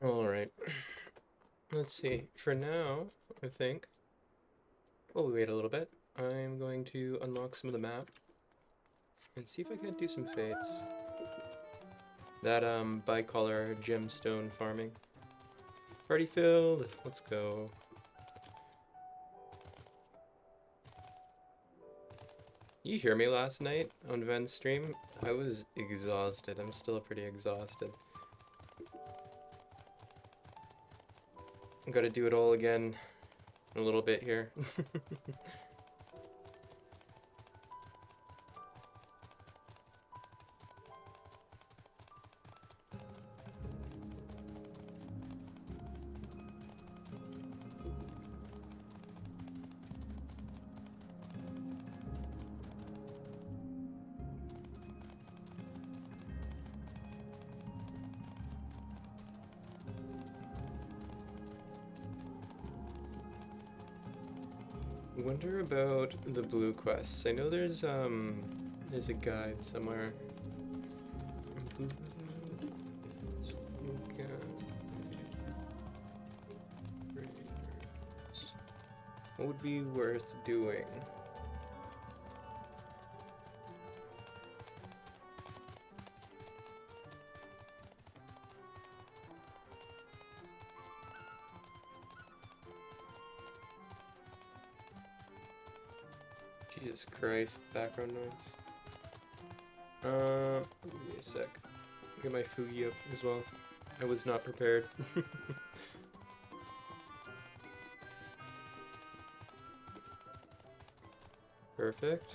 Alright, let's see. For now, I think, while we wait a little bit, I'm going to unlock some of the map and see if I can't do some fates. That, bicolor gemstone farming. Party filled! Let's go. You hear me last night on Ven's stream? I was exhausted. I'm still pretty exhausted. Gotta do it all again in a little bit here. Wonder about the blue quests. I know there's a guide somewhere. What would be worth doing? Jesus Christ, background noise. Give me a sec. Get my Fugi up as well. I was not prepared. Perfect.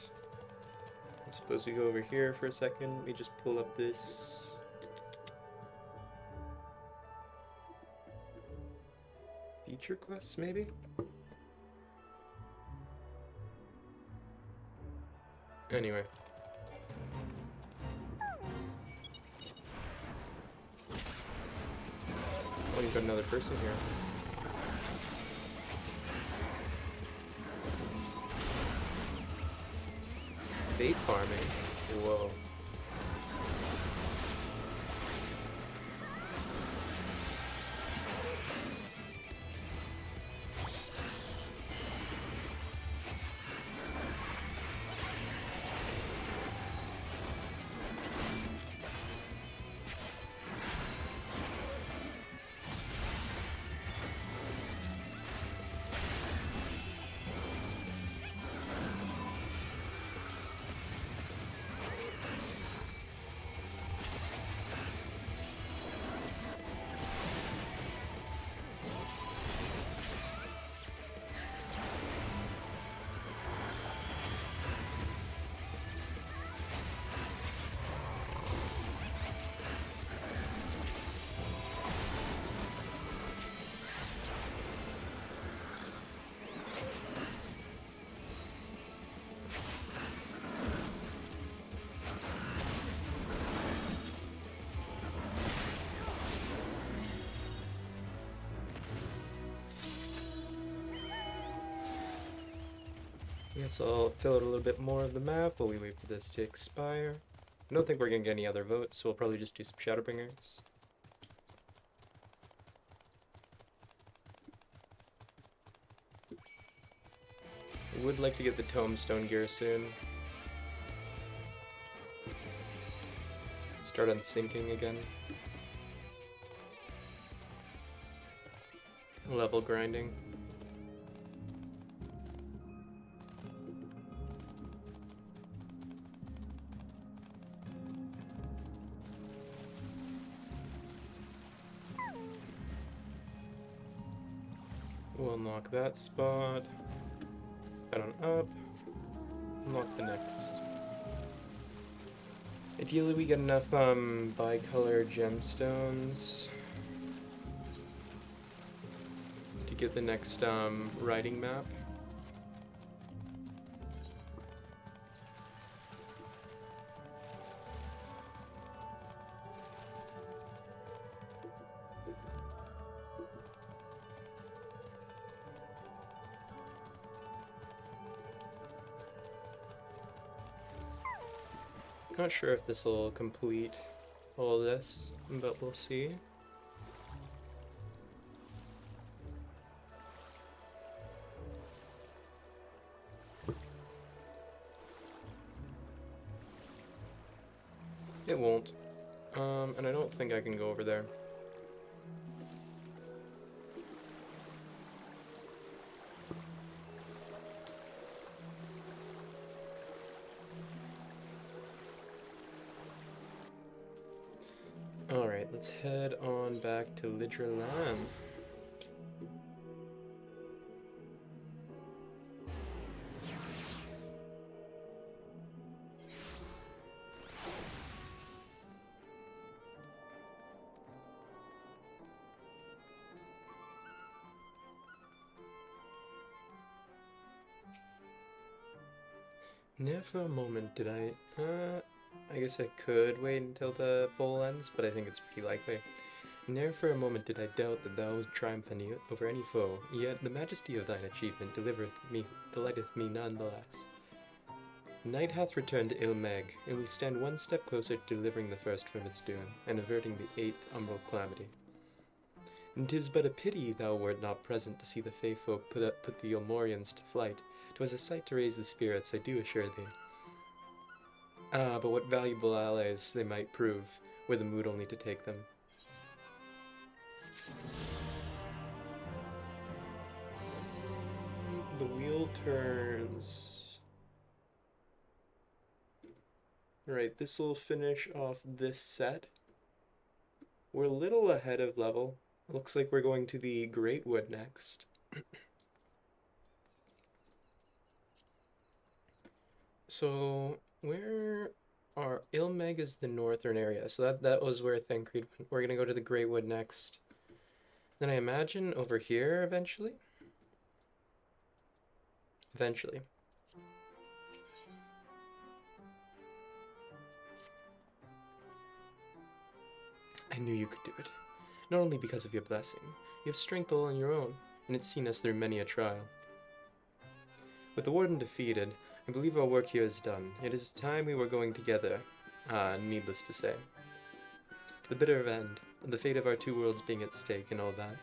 I suppose we go over here for a second. Let me just pull up this. Feature quests, maybe? Anyway. Oh, you've got another person here. Bait farming? Whoa. Guess I'll fill out a little bit more of the map while we wait for this to expire. I don't think we're gonna get any other votes, so we'll probably just do some Shadowbringers. Would like to get the Tombstone gear soon. Start unsinking again. Level grinding. We'll unlock that spot. Head on up. Unlock the next. Ideally we get enough bicolor gemstones to get the next riding map. Not sure if this will complete all this, but we'll see. It won't. And I don't think I can go over there. Alright, let's head on back to Lidralan. Never for a moment did I guess I could wait until the poll ends, but I think it's pretty likely. Ne'er for a moment did I doubt that thou wouldst triumph over any foe, yet the majesty of thine achievement delighteth me none the less. Night hath returned to Ilmeg, and we stand one step closer to delivering the first from its doom, and averting the 8th umbral calamity. And 'tis but a pity thou wert not present to see the Fey folk put the Ilmorians to flight. 'Twas a sight to raise the spirits, I do assure thee. Ah, but what valuable allies they might prove, were the mood only to take them. The wheel turns. Right, this will finish off this set. We're a little ahead of level. Looks like we're going to the Great Wood next. So, where are... Ilmeg is the northern area, so that was where Thancred went. We're gonna go to the Great Wood next. Then I imagine over here eventually? Eventually. I knew you could do it. Not only because of your blessing. You have strength all on your own, and it's seen us through many a trial. With the Warden defeated, I believe our work here is done. It is time we were going together. Needless to say. To the bitter end, the fate of our two worlds being at stake and all that.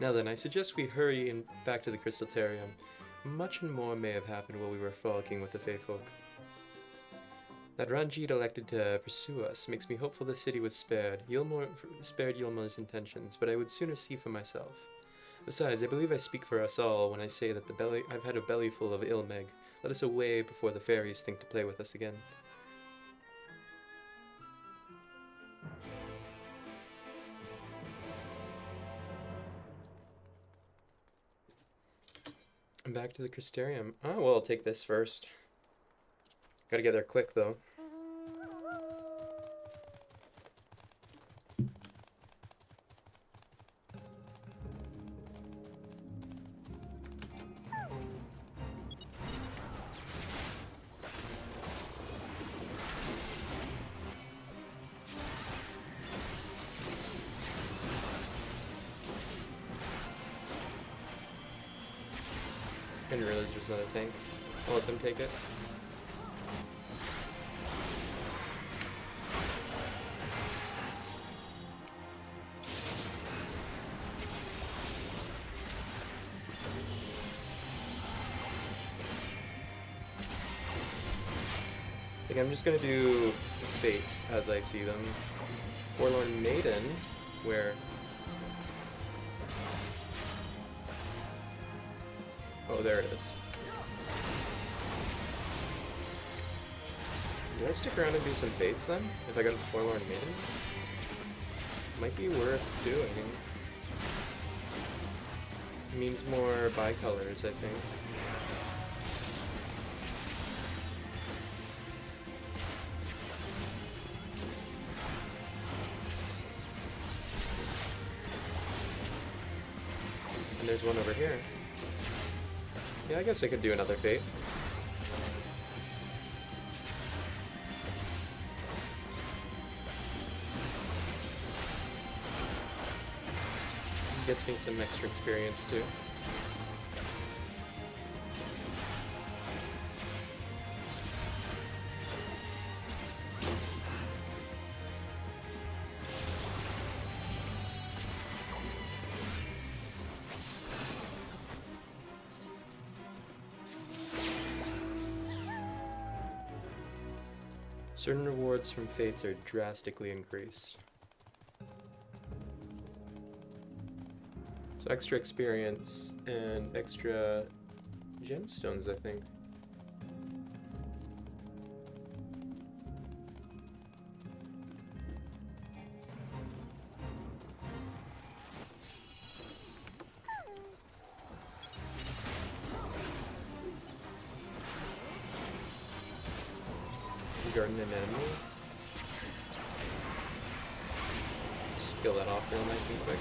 Now then, I suggest we hurry back to the Crystalterium. Much and more may have happened while we were frolicking with the Fey folk. That Ranjit elected to pursue us makes me hopeful the city was spared Ylmor's intentions, but I would sooner see for myself. Besides, I believe I speak for us all when I say that I've had a belly full of Ilmeg. Let us away before the fairies think to play with us again. I'm back to the Crystarium. Oh, well, I'll take this first. Gotta get there quick, though. I didn't realize there's another tank. I'll let them take it. I think I'm just gonna do fates as I see them. Forlorn Maiden, where... Oh, there it is. Do I stick around and do some fates then? If I go to the Forlorn Maiden? Might be worth doing. It means more bicolors, I think. And there's one over here. Yeah, I guess I could do another fate. Gets me some extra experience too. Certain rewards from fates are drastically increased. So extra experience and extra gemstones, I think. Garden an enemy. Skill that off real nice and quick.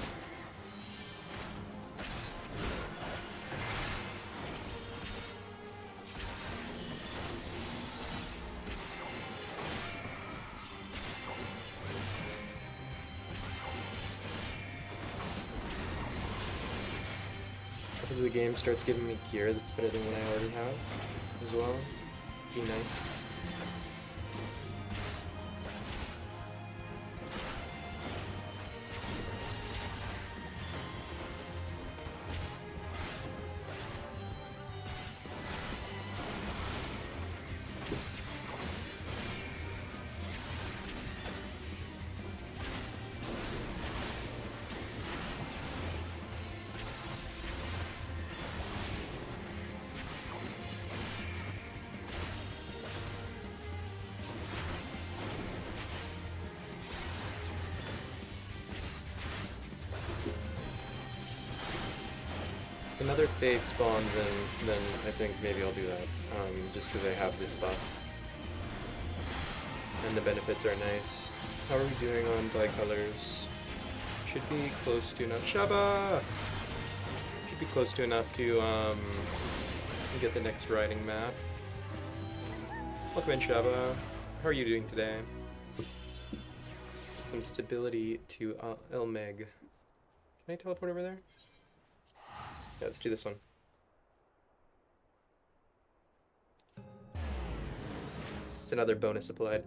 Hopefully the game starts giving me gear that's better than what I already have as well. Be nice. Another fade spawn, then I think maybe I'll do that, just because I have this buff. And the benefits are nice. How are we doing on bicolors? Should be close to enough. Shaba! Should be close to enough to get the next riding map. Welcome in, Shaba. How are you doing today? Some stability to Elmeg. Can I teleport over there? Yeah, let's do this one. It's another bonus applied.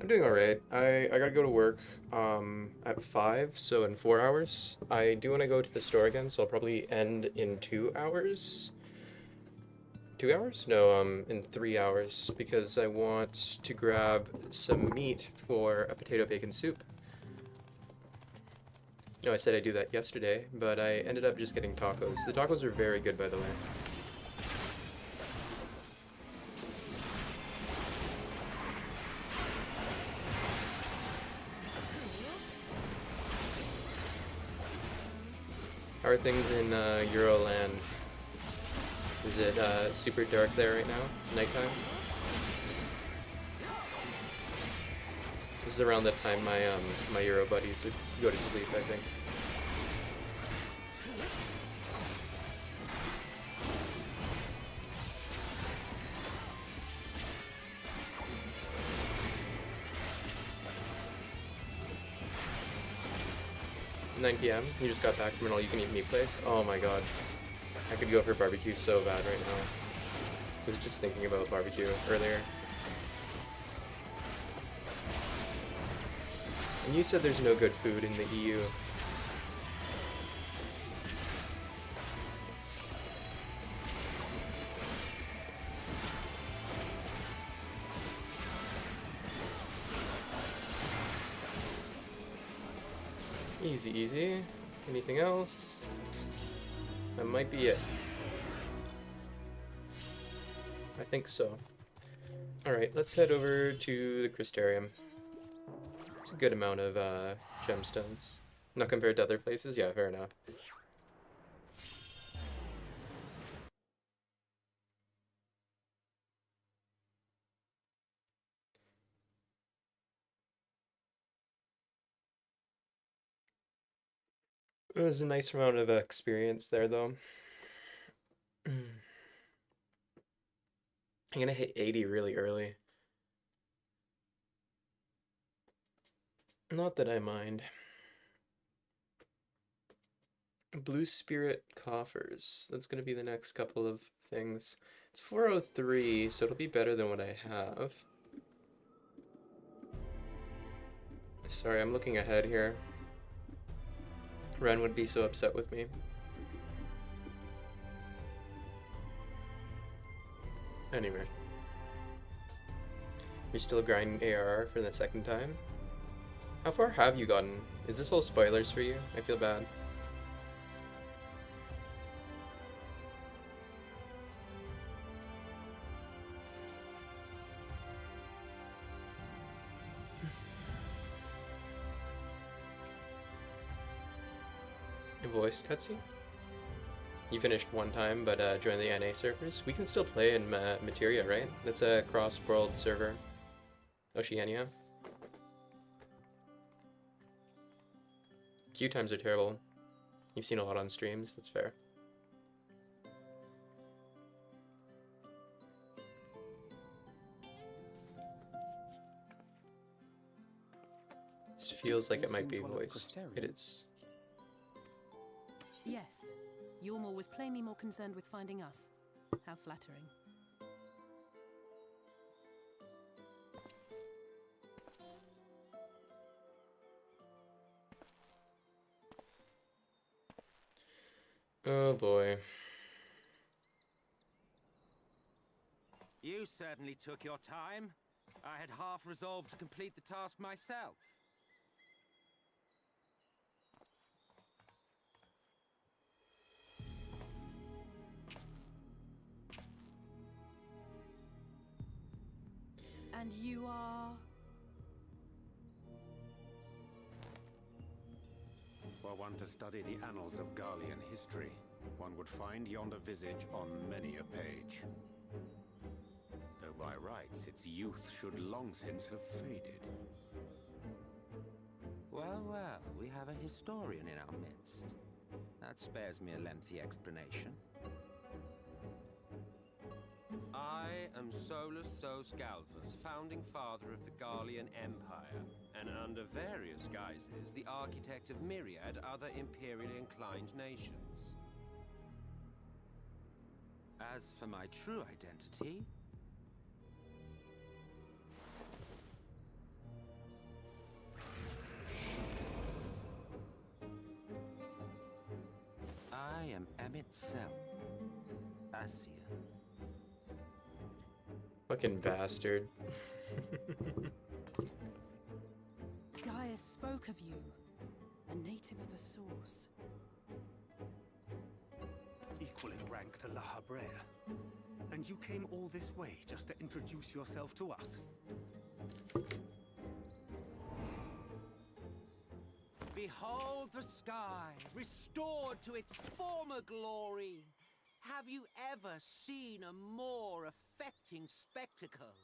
I'm doing alright. I gotta go to work at 5, so in 4 hours. I do want to go to the store again, so I'll probably end in 2 hours. 2 hours? No, in 3 hours, because I want to grab some meat for a potato bacon soup. No, I said I'd do that yesterday, but I ended up just getting tacos. The tacos are very good, by the way. How are things in Euroland? Is it super dark there right now? Nighttime? This is around the time my Euro buddies would go to sleep, I think. $9 PM? You just got back from an all-you-can-eat meat place? Oh my god. I could go for barbecue so bad right now. I was just thinking about barbecue earlier. And you said there's no good food in the EU. Easy, easy. Anything else? That might be it. I think so. Alright, let's head over to the Crystarium. It's a good amount of gemstones. Not compared to other places? Yeah, fair enough. It was a nice amount of experience there, though. I'm gonna hit 80 really early. Not that I mind. Blue Spirit coffers. That's gonna be the next couple of things. It's 403, so it'll be better than what I have. Sorry, I'm looking ahead here. Ren would be so upset with me. Anyway. You're still grinding ARR for the second time? How far have you gotten? Is this all spoilers for you? I feel bad. A voiced cutscene? You finished one time, but joined the NA servers. We can still play in Materia, right? That's a cross-world server. Oceania. Queue times are terrible. You've seen a lot on streams, that's fair. This feels like it might be voiced. It is. Yes. Yormor was plainly more concerned with finding us. How flattering. Oh boy. You certainly took your time. I had half resolved to complete the task myself. And you are... Were one to study the annals of Garlean history, one would find yonder visage on many a page. Though by rights its youth should long since have faded. Well, well, we have a historian in our midst. That spares me a lengthy explanation. I am Solus Sos Galvus, founding father of the Garlean Empire, and under various guises, the architect of myriad other imperially inclined nations. As for my true identity, I am Emmett Selk, Ascian. Fucking bastard. Gaius spoke of you. A native of the Source. Equal in rank to La Habrea. And you came all this way just to introduce yourself to us? Behold the sky, restored to its former glory. Have you ever seen a more affecting spectacle?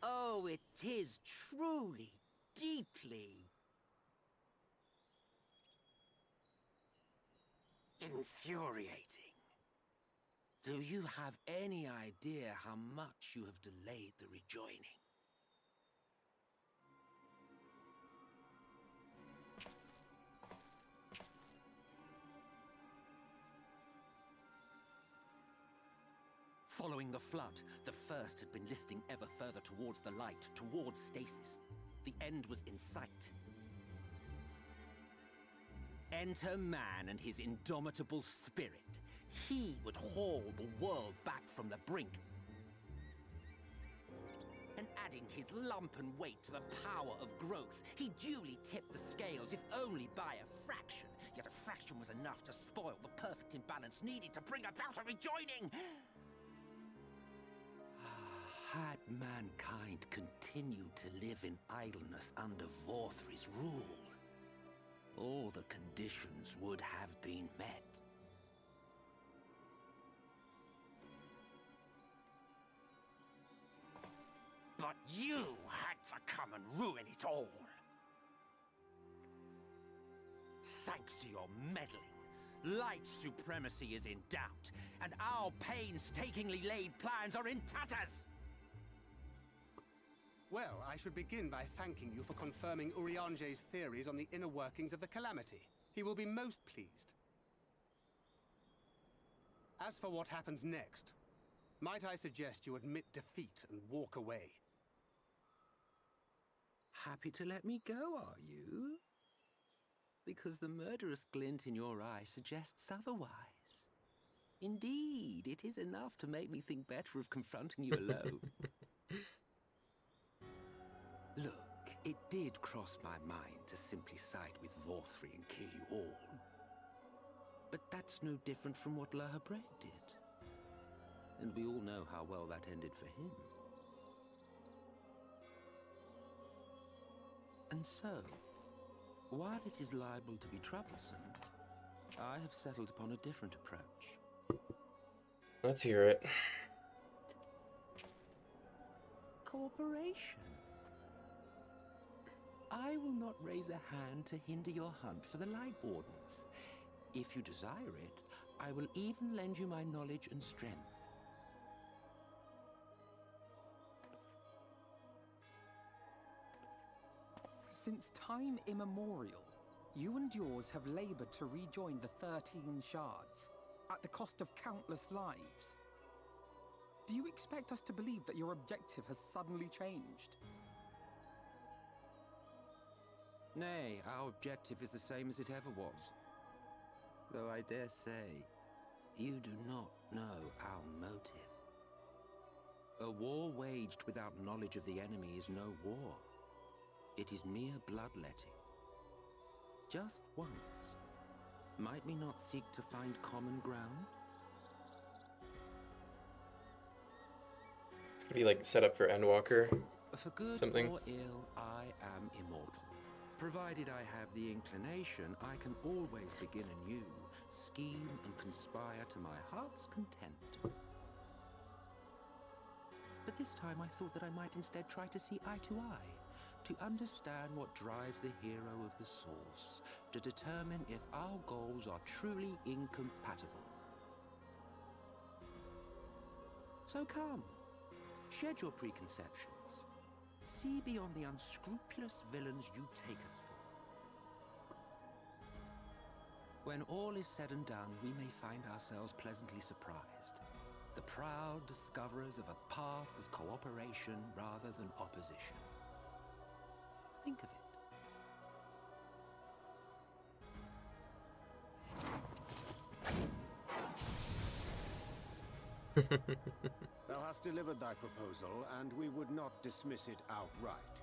Oh, it is truly, deeply infuriating. Do you have any idea how much you have delayed the rejoining? Following the flood, the first had been listing ever further towards the light, towards stasis. The end was in sight. Enter man and his indomitable spirit. He would haul the world back from the brink. And adding his lump and weight to the power of growth, he duly tipped the scales, if only by a fraction. Yet a fraction was enough to spoil the perfect imbalance needed to bring about a rejoining. Had mankind continued to live in idleness under Vorthri's rule, all the conditions would have been met. But you had to come and ruin it all. Thanks to your meddling, light supremacy is in doubt, and our painstakingly laid plans are in tatters. Well, I should begin by thanking you for confirming Urianger's theories on the inner workings of the Calamity. He will be most pleased. As for what happens next, might I suggest you admit defeat and walk away? Happy to let me go, are you? Because the murderous glint in your eye suggests otherwise. Indeed, it is enough to make me think better of confronting you alone. Look, it did cross my mind to simply side with Vorthri and kill you all. But that's no different from what La Habre did. And we all know how well that ended for him. And so, while it is liable to be troublesome, I have settled upon a different approach. Let's hear it. Cooperation. I will not raise a hand to hinder your hunt for the Light Wardens. If you desire it, I will even lend you my knowledge and strength. Since time immemorial, you and yours have labored to rejoin the 13 shards, at the cost of countless lives. Do you expect us to believe that your objective has suddenly changed? Nay, our objective is the same as it ever was. Though I dare say, you do not know our motive. A war waged without knowledge of the enemy is no war. It is mere bloodletting. Just once, might we not seek to find common ground? It's gonna be like set up for Endwalker. For good Something. or ill, I am immortal. Provided I have the inclination, I can always begin anew, scheme and conspire to my heart's content. But this time I thought that I might instead try to see eye to eye, to understand what drives the hero of the Source, to determine if our goals are truly incompatible. So come, shed your preconceptions. See beyond the unscrupulous villains you take us for. When all is said and done, we may find ourselves pleasantly surprised. The proud discoverers of a path of cooperation rather than opposition. Think of it. Thou hast delivered thy proposal, and we would not dismiss it outright.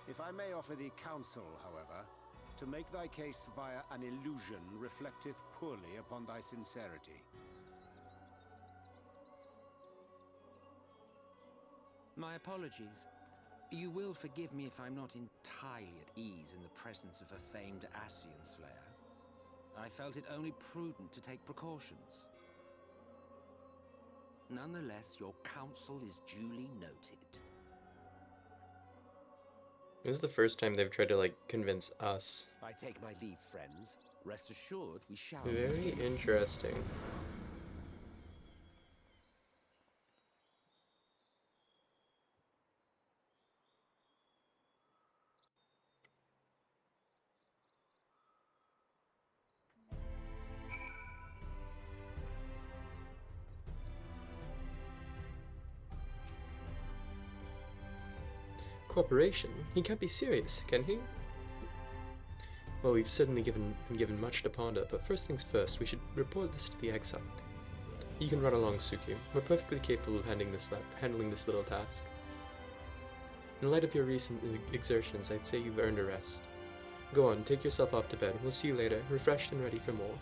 If I may offer thee counsel, however, to make thy case via an illusion reflecteth poorly upon thy sincerity. My apologies. You will forgive me if I'm not entirely at ease in the presence of a famed Ascian Slayer. I felt it only prudent to take precautions. Nonetheless, your counsel is duly noted. This is the first time they've tried to, like, convince us. I take my leave, friends. Rest assured, we shall Very meet again. interesting. Cooperation? He can't be serious, can he? Well, we've certainly been given much to ponder, but first things first, we should report this to the Exiled. You can run along, Suki. We're perfectly capable of handling this little task. In light of your recent exertions, I'd say you've earned a rest. Go on, take yourself off to bed. We'll see you later, refreshed and ready for more.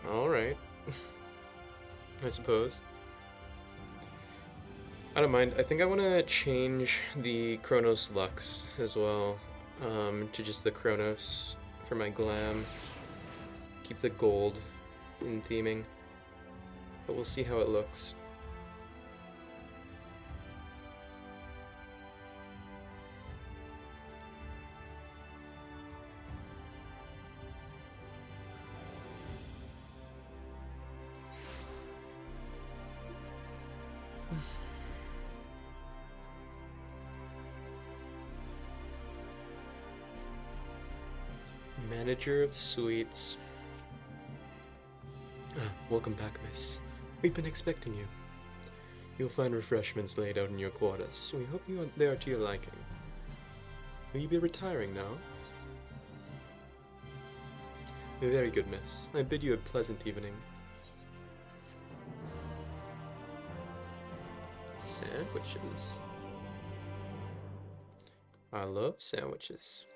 Alright. I suppose. I don't mind. I think I want to change the Chronos Lux as well, to just the Chronos for my glam. Keep the gold in theming, but we'll see how it looks. Manager of Suites. Welcome back, miss. We've been expecting you. You'll find refreshments laid out in your quarters. We hope they are to your liking. Will you be retiring now? Very good, miss. I bid you a pleasant evening. Sandwiches. I love sandwiches.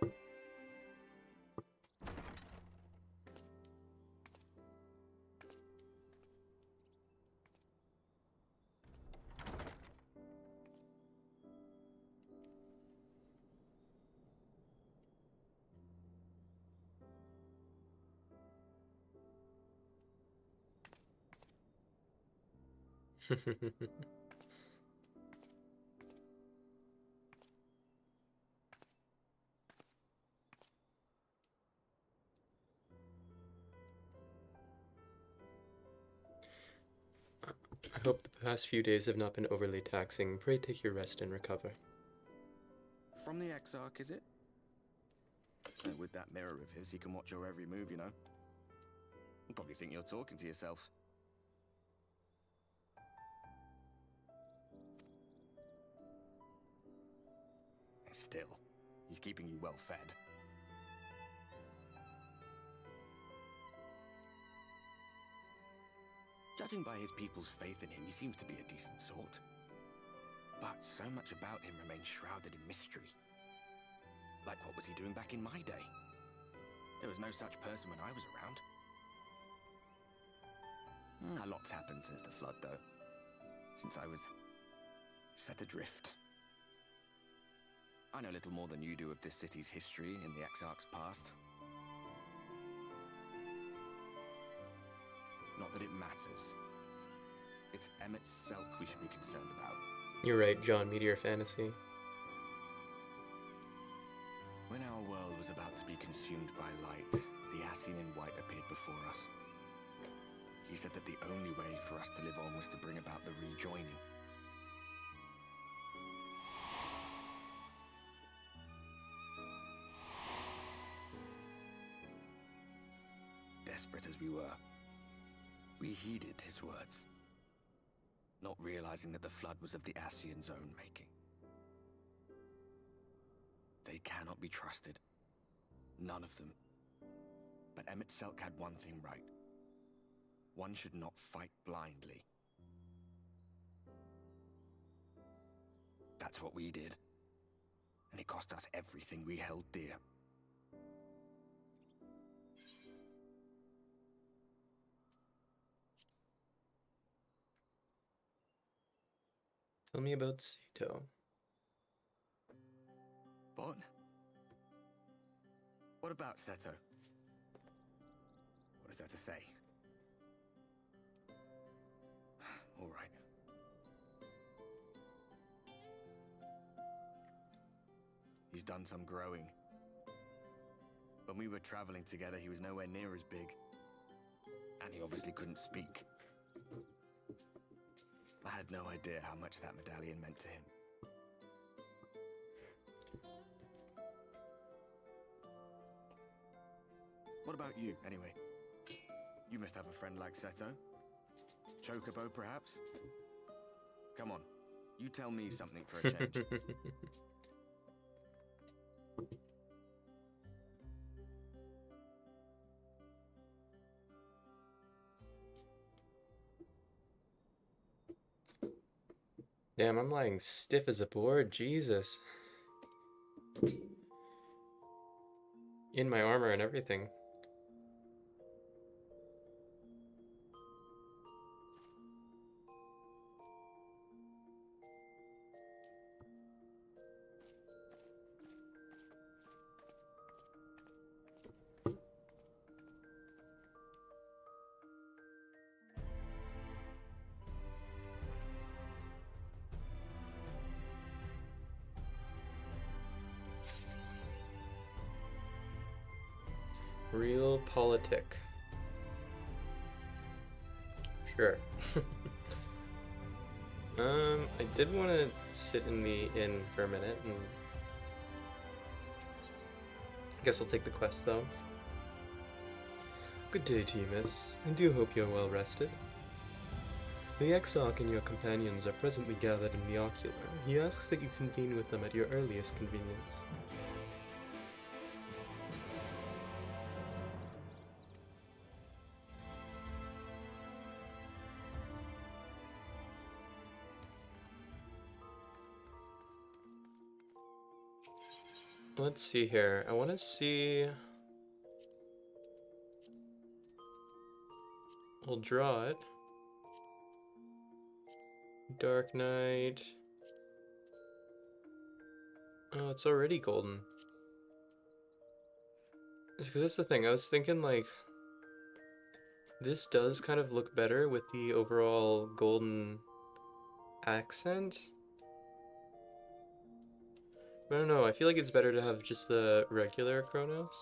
I hope the past few days have not been overly taxing. Pray take your rest and recover. From the Exarch, is it? With that mirror of his, he can watch your every move, you know. You probably think you're talking to yourself. Still, he's keeping you well fed. Judging by his people's faith in him, he seems to be a decent sort. But so much about him remains shrouded in mystery. Like, what was he doing back in my day? There was no such person when I was around. A lot's happened since the flood, though. Since I was set adrift. I know little more than you do of this city's history in the Exarch's past. Not that it matters. It's Emmett Selk we should be concerned about. You're right, John, Meteor Fantasy. When our world was about to be consumed by light, the Ascian in white appeared before us. He said that the only way for us to live on was to bring about the rejoining. Desperate as we were, we heeded his words, not realizing that the flood was of the Ascian's own making. They cannot be trusted. None of them. But Emmett Selk had one thing right. One should not fight blindly. That's what we did. And it cost us everything we held dear. Tell me about Sato. What? What about Seto? What is there to say? All right. He's done some growing. When we were traveling together, he was nowhere near as big. And he obviously couldn't speak. I had no idea how much that medallion meant to him. What about you, anyway? You must have a friend like Seto. Chocobo, perhaps? Come on, you tell me something for a change. Damn, I'm lying stiff as a board, Jesus. In my armor and everything. Real politic. Sure. I did want to sit in the inn for a minute, and I guess I'll take the quest though. Good day to you, miss. I do hope you're well rested. The Exarch and your companions are presently gathered in the Ocular. He asks that you convene with them at your earliest convenience. Let's see here. I want to see... We'll draw it. Dark Knight. Oh, it's already golden. Because that's the thing. I was thinking, like, this does kind of look better with the overall golden accent. But I don't know. I feel like it's better to have just the regular Chronos.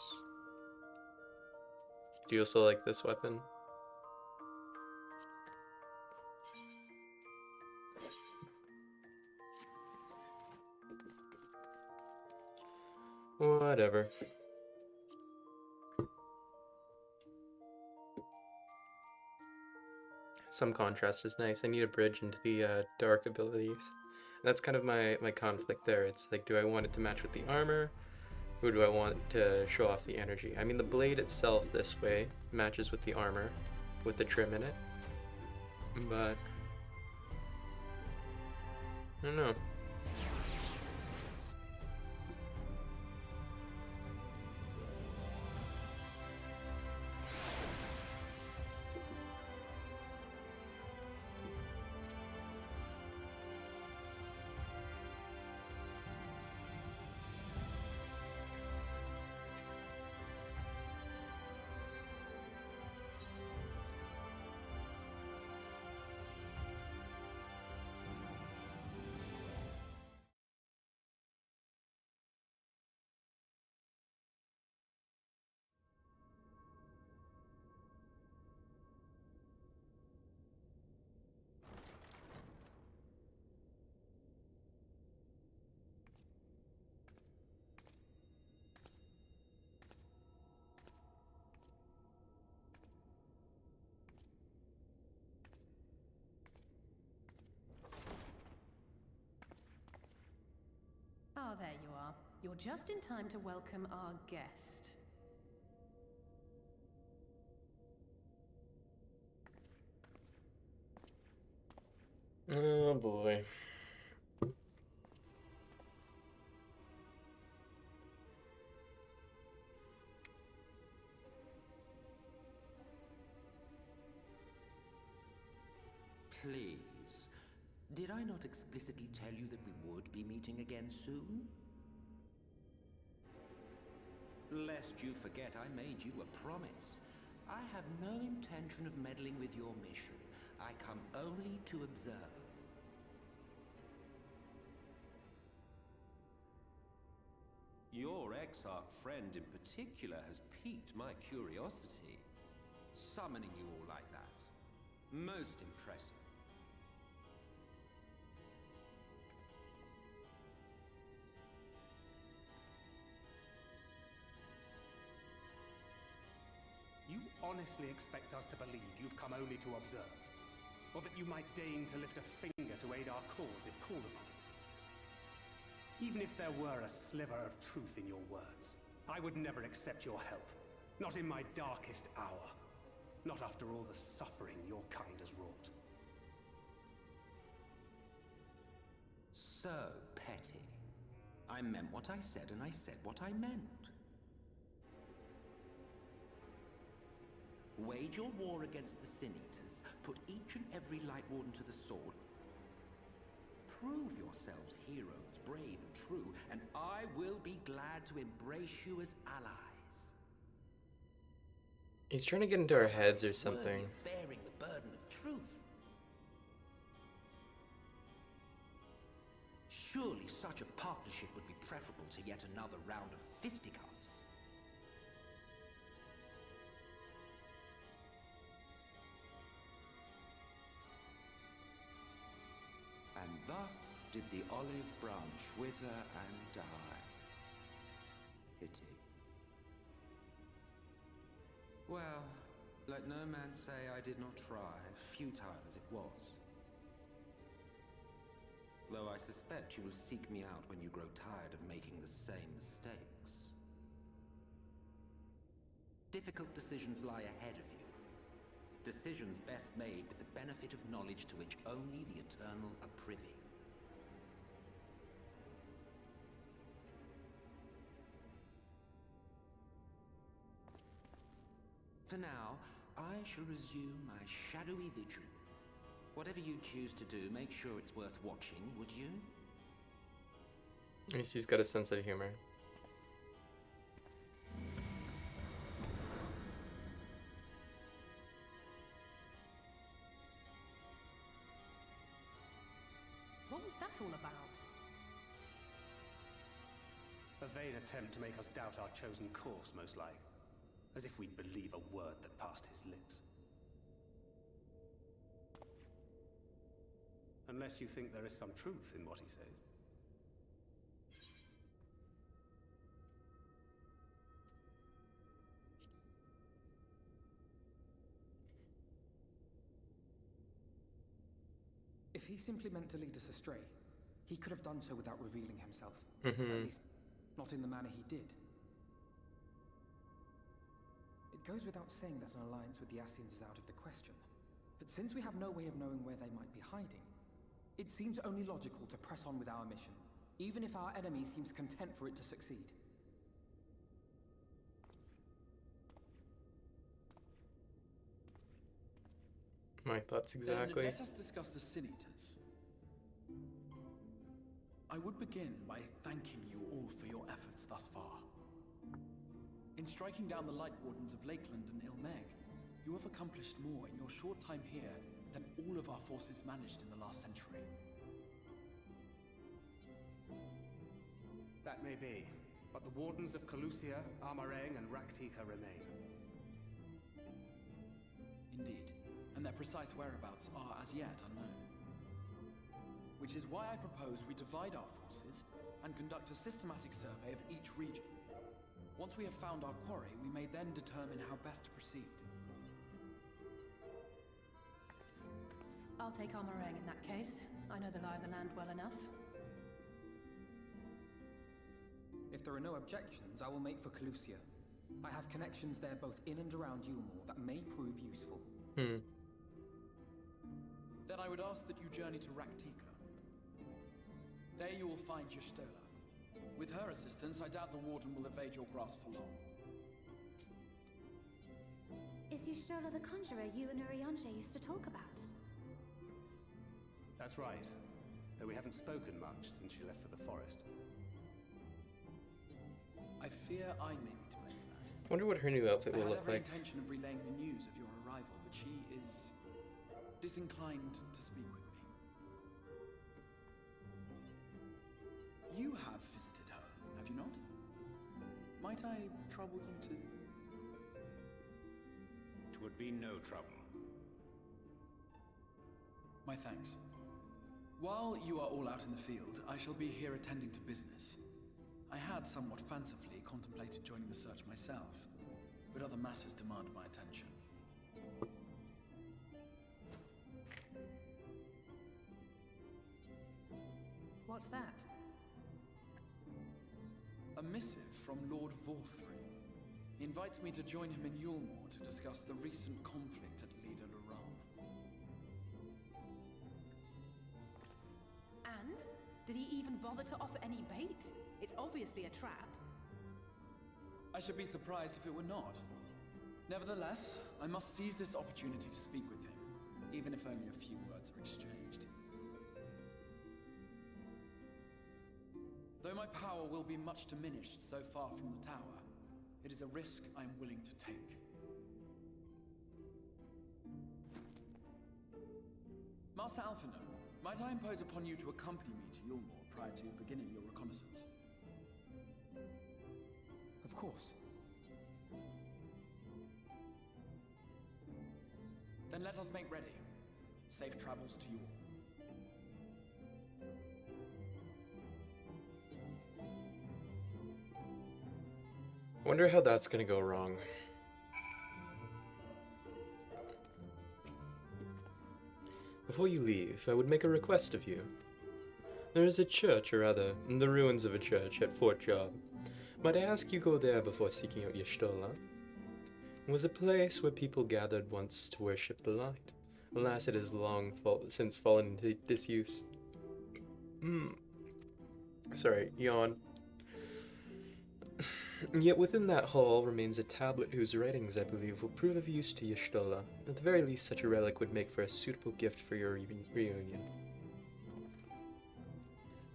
Do you also like this weapon? Whatever. Some contrast is nice. I need a bridge into the dark abilities. That's kind of my conflict there. It's like, do I want it to match with the armor? Or do I want to show off the energy? I mean, the blade itself this way matches with the armor, with the trim in it. But I don't know. Ah, there you are. You're just in time to welcome our guest. Oh boy. Please. Did I not explicitly tell you that we would be meeting again soon? Lest you forget, I made you a promise. I have no intention of meddling with your mission. I come only to observe. Your Exarch friend in particular has piqued my curiosity. Summoning you all like that. Most impressive. You honestly expect us to believe you've come only to observe? Or that you might deign to lift a finger to aid our cause if called upon? Even if there were a sliver of truth in your words, I would never accept your help. Not in my darkest hour. Not after all the suffering your kind has wrought. So petty. I meant what I said, and I said what I meant. Wage your war against the Sin Eaters. Put each and every Light Warden to the sword. Prove yourselves heroes, brave and true, and I will be glad to embrace you as allies. He's trying to get into our heads or something. Worthy of bearing the burden of truth. Surely such a partnership would be preferable to yet another round of fisticuffs. And thus did the olive branch wither and die. Pity. Well, let no man say I did not try, futile as it was. Though I suspect you will seek me out when you grow tired of making the same mistakes. Difficult decisions lie ahead of you. Decisions best made with the benefit of knowledge to which only the eternal are privy. For now, I shall resume my shadowy vigil. Whatever you choose to do, make sure it's worth watching, would you? At least he's got a sense of humor. What was that all about? A vain attempt to make us doubt our chosen course, most like. As if we'd believe a word that passed his lips. Unless you think there is some truth in what he says. If he simply meant to lead us astray, he could have done so without revealing himself. Mm-hmm. At least, not in the manner he did. It goes without saying that an alliance with the Ascians is out of the question. But since we have no way of knowing where they might be hiding, it seems only logical to press on with our mission, even if our enemy seems content for it to succeed. My thoughts exactly. Then let us discuss the Sin Eaters. I would begin by thanking you all for your efforts thus far. In striking down the Light Wardens of Lakeland and Ilmeg, you have accomplished more in your short time here than all of our forces managed in the last century. That may be, but the Wardens of Calusia, Armarang, and Raktika remain. Indeed, and their precise whereabouts are as yet unknown. Which is why I propose we divide our forces and conduct a systematic survey of each region. Once we have found our quarry, we may then determine how best to proceed. I'll take Armarang in that case. I know the lie of the land well enough. If there are no objections, I will make for Calusia. I have connections there both in and around Yulmore that may prove useful. Hmm. Then I would ask that you journey to Raktika. There you will find Y'shtola. With her assistance, I doubt the Warden will evade your grasp for long. Is Y'shtola the conjurer you and Urianger used to talk about? That's right. Though we haven't spoken much since she left for the forest. I fear I may be to blame for that. Wonder what her new outfit I will had look every like. intention of relaying the news of your arrival, but she is disinclined to speak with me. You have visited her, have you not? Might I trouble you to... It would be no trouble. My thanks. While you are all out in the field, I shall be here attending to business. I had somewhat fancifully contemplated joining the search myself, but other matters demand my attention. What's that? A missive from Lord Vorthry. He invites me to join him in Yulmore to discuss the recent conflict at Lida Luram. And? Did he even bother to offer any bait? It's obviously a trap. I should be surprised if it were not. Nevertheless, I must seize this opportunity to speak with him, even if only a few words are exchanged. Though my power will be much diminished so far from the tower, it is a risk I am willing to take. Master Alphino, might I impose upon you to accompany me to Yulmore prior to beginning your reconnaissance? Of course. Then let us make ready. Safe travels to you all. Wonder how that's gonna go wrong. Before you leave, I would make a request of you. There is a church, or rather, the ruins of a church at Fort Job. Might I ask you go there before seeking out Y'shtola? It was a place where people gathered once to worship the light. Alas, it has long since fallen into disuse. Sorry, yawn. Yet within that hall remains a tablet whose writings, I believe, will prove of use to Y'shtola. At the very least, such a relic would make for a suitable gift for your reunion.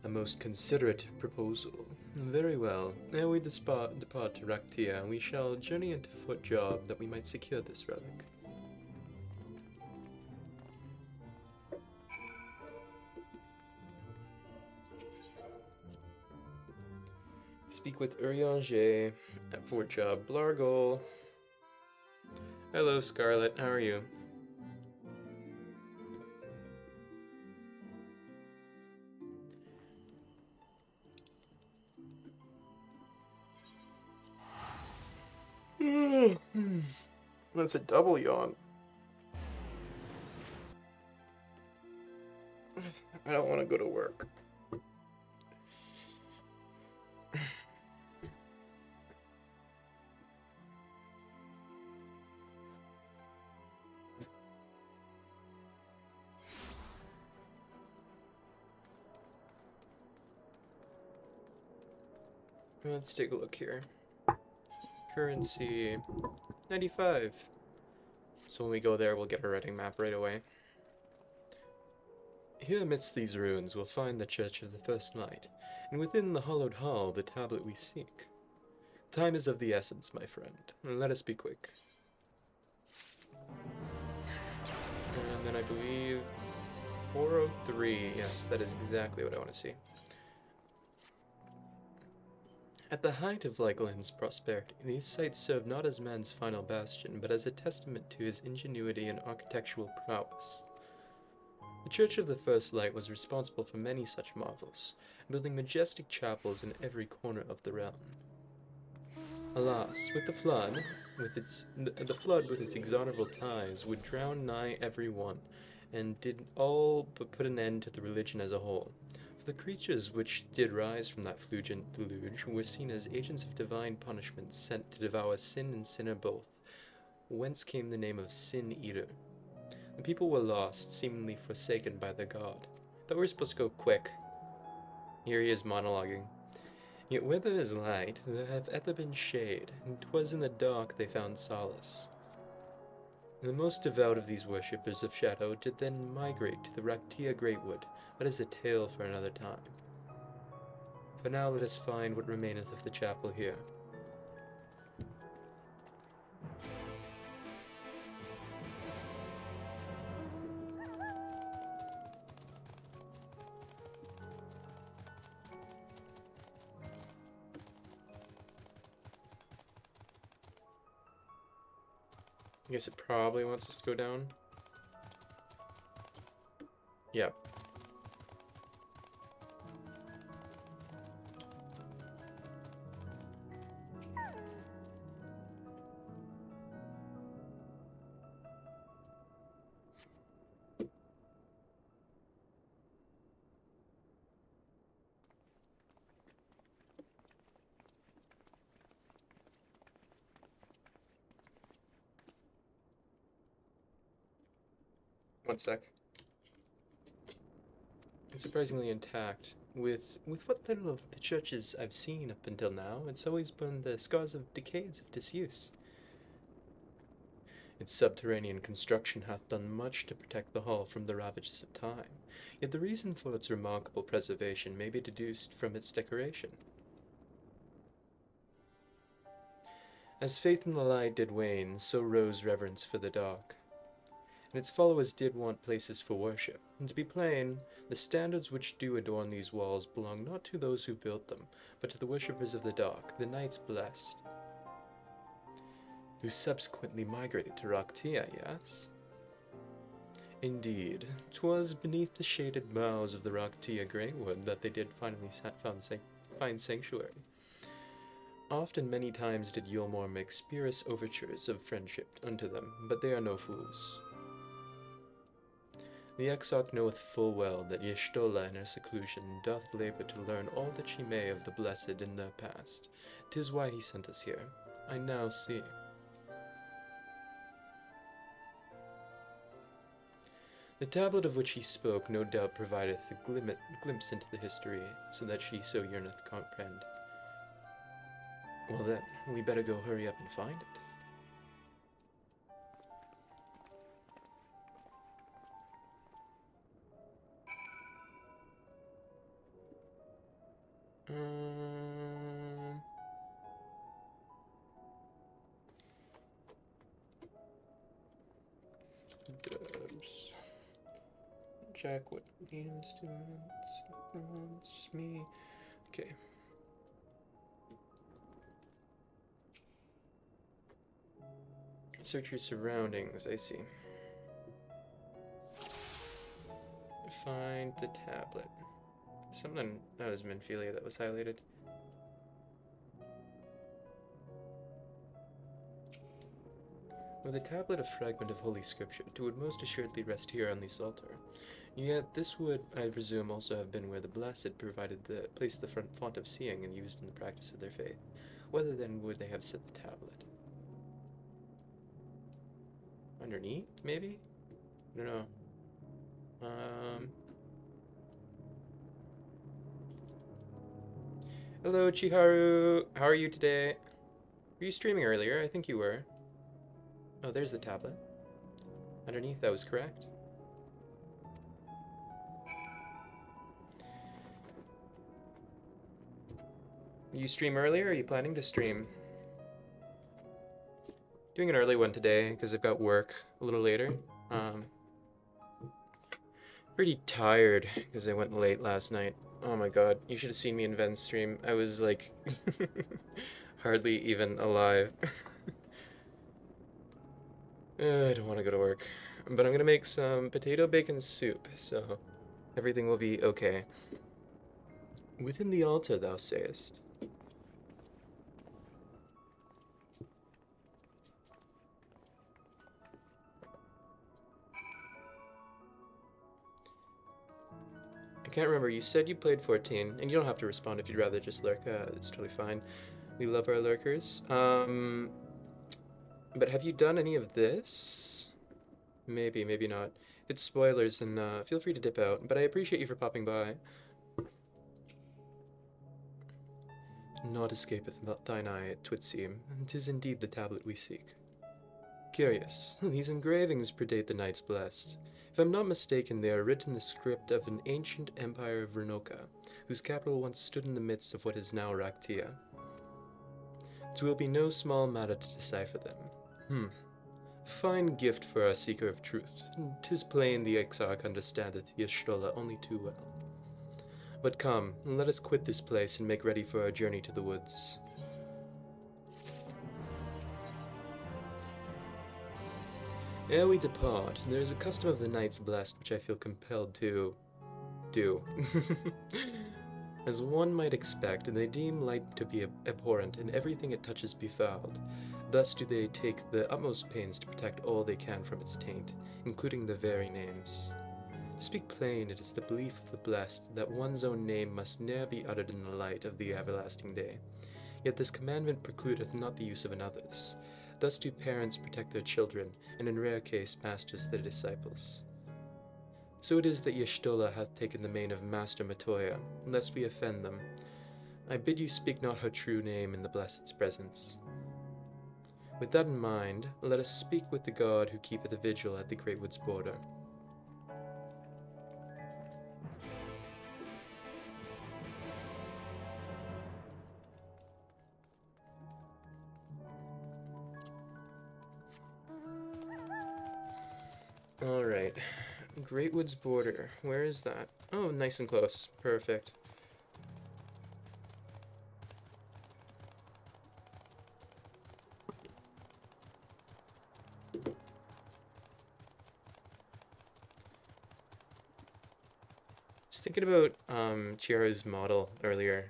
A most considerate proposal. Very well. Now we depart to Raktia, and we shall journey into foot job that we might secure this relic. Speak with Urianger at Fort Job. Blargol. Hello, Scarlet. How are you? That's a double yawn. I don't want to go to work. Let's take a look here. Currency 95. So when we go there, we'll get a writing map right away. Here amidst these ruins, we'll find the Church of the First Light, and within the hollowed hall, the tablet we seek. Time is of the essence, my friend, and let us be quick. And then I believe 403. Yes, that is exactly what I want to see. At the height of Lycaon's prosperity, these sites served not as man's final bastion, but as a testament to his ingenuity and architectural prowess. The Church of the First Light was responsible for many such marvels, building majestic chapels in every corner of the realm. Alas, with the flood with its exorbitant tides would drown nigh every one, and did all but put an end to the religion as a whole. For the creatures which did rise from that flugent deluge were seen as agents of divine punishment sent to devour sin and sinner both, whence came the name of Sin Eater. The people were lost, seemingly forsaken by their god. Thought we were supposed to go quick. Here he is monologuing. Yet where there is light, there hath ever been shade, and 'twas in the dark they found solace. The most devout of these worshippers of shadow did then migrate to the Raktia Greatwood, but is a tale for another time. For now let us find what remaineth of the chapel here. I guess it probably wants us to go down. Yep. One sec. It's surprisingly intact. With what little of the churches I've seen up until now, it's always been the scars of decades of disuse. Its subterranean construction hath done much to protect the hall from the ravages of time, yet the reason for its remarkable preservation may be deduced from its decoration. As faith in the light did wane, so rose reverence for the dark. And its followers did want places for worship. And to be plain, the standards which do adorn these walls belong not to those who built them, but to the worshippers of the dark, the knights blessed, who subsequently migrated to Raktia, yes? Indeed, 'twas beneath the shaded boughs of the Raktia Greatwood that they did finally find sanctuary. Often many times did Yulmore make spurious overtures of friendship unto them, but they are no fools. The exarch knoweth full well that Y'shtola in her seclusion doth labor to learn all that she may of the blessed in their past. 'Tis why he sent us here. I now see. The tablet of which he spoke no doubt provideth a glimpse into the history, so that she so yearneth comprehend. Well then, we better go hurry up and find it. Dubs. Check what the instruments. It's just me. Okay. Search your surroundings, I see. Find the tablet. Something that was Minphilia that was highlighted. With a tablet, a fragment of Holy Scripture, it would most assuredly rest here on this altar. Yet this would, I presume, also have been where the Blessed placed the font of seeing and used in the practice of their faith. Whether then would they have set the tablet? Underneath, maybe? I don't know. Hello, Chiharu. How are you today? Were you streaming earlier? I think you were. Oh, there's the tablet. Underneath, that was correct. You stream earlier, or are you planning to stream? Doing an early one today, because I've got work a little later. Pretty tired, because I went late last night. Oh my god, you should have seen me in Ven's stream. I was, like, hardly even alive. I don't want to go to work. But I'm gonna make some potato bacon soup, so everything will be okay. Within the altar, thou sayest. I can't remember, you said you played 14, and you don't have to respond if you'd rather just lurk, it's totally fine. We love our lurkers. But have you done any of this? Maybe, maybe not. If it's spoilers, then feel free to dip out, but I appreciate you for popping by. Naught escapeth thine eye, 'twould seem, and 'tis indeed the tablet we seek. Curious, these engravings predate the Knights Blessed. If I'm not mistaken, they are written in the script of an ancient empire of Renoka, whose capital once stood in the midst of what is now Raktia. 'Twill be no small matter to decipher them. Fine gift for our seeker of truth. 'Tis plain the Exarch understandeth Y'shtola only too well. But come, let us quit this place and make ready for our journey to the woods. Ere we depart, there is a custom of the Knights Blessed which I feel compelled to do. As one might expect, they deem light to be abhorrent, and everything it touches befouled. Thus do they take the utmost pains to protect all they can from its taint, including the very names. To speak plain, it is the belief of the blessed that one's own name must ne'er be uttered in the light of the everlasting day. Yet this commandment precludeth not the use of another's. Thus do parents protect their children, and in rare case masters their disciples. So it is that Y'shtola hath taken the mane of Master Matoya, lest we offend them. I bid you speak not her true name in the Blessed's presence. With that in mind, let us speak with the god who keepeth a vigil at the Great Wood's border. Alright, Great Wood's border, where is that? Oh, nice and close, perfect. Just thinking about Chiara's model earlier.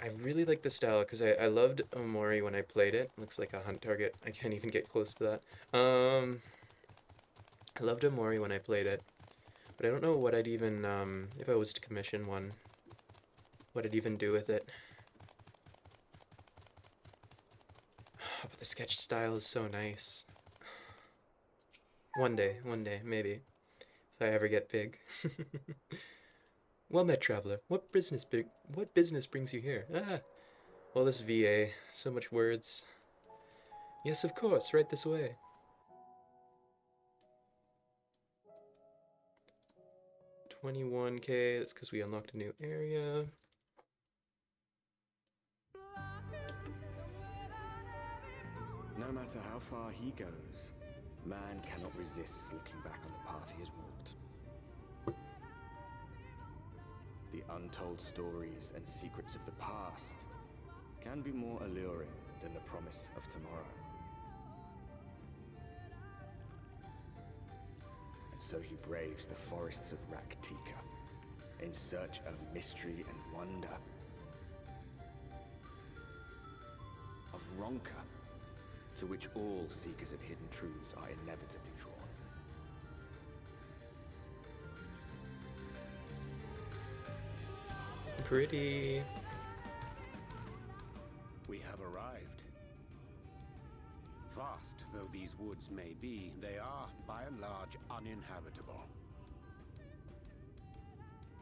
I really like the style because I loved Omori when I played it. Looks like a hunt target. I can't even get close to that. I loved Omori when I played it, but I don't know what I'd even, if I was to commission one, what I'd even do with it. But the sketch style is so nice. One day, maybe. If I ever get big. Well met, traveler. What business brings you here? Ah, All this VA, so much words. Yes, of course, right this way. $21K, that's because we unlocked a new area. No matter how far he goes, man cannot resist looking back on the path he has walked. The untold stories and secrets of the past can be more alluring than the promise of tomorrow. And so he braves the forests of Raktika in search of mystery and wonder. Of Ronka, to which all seekers of hidden truths are inevitably drawn. Pretty. We have arrived. Vast though these woods may be, they are, by and large, uninhabitable.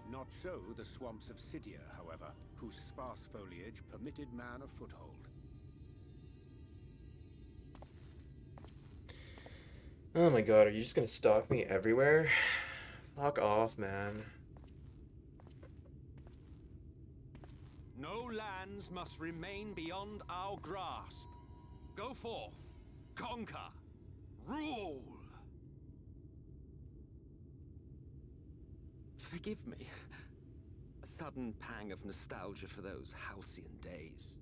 Not so the swamps of Cydia, however, whose sparse foliage permitted man a foothold. Oh my god, are you just gonna stalk me everywhere? Fuck off, man. No lands must remain beyond our grasp. Go forth, conquer, rule! Forgive me. A sudden pang of nostalgia for those halcyon days.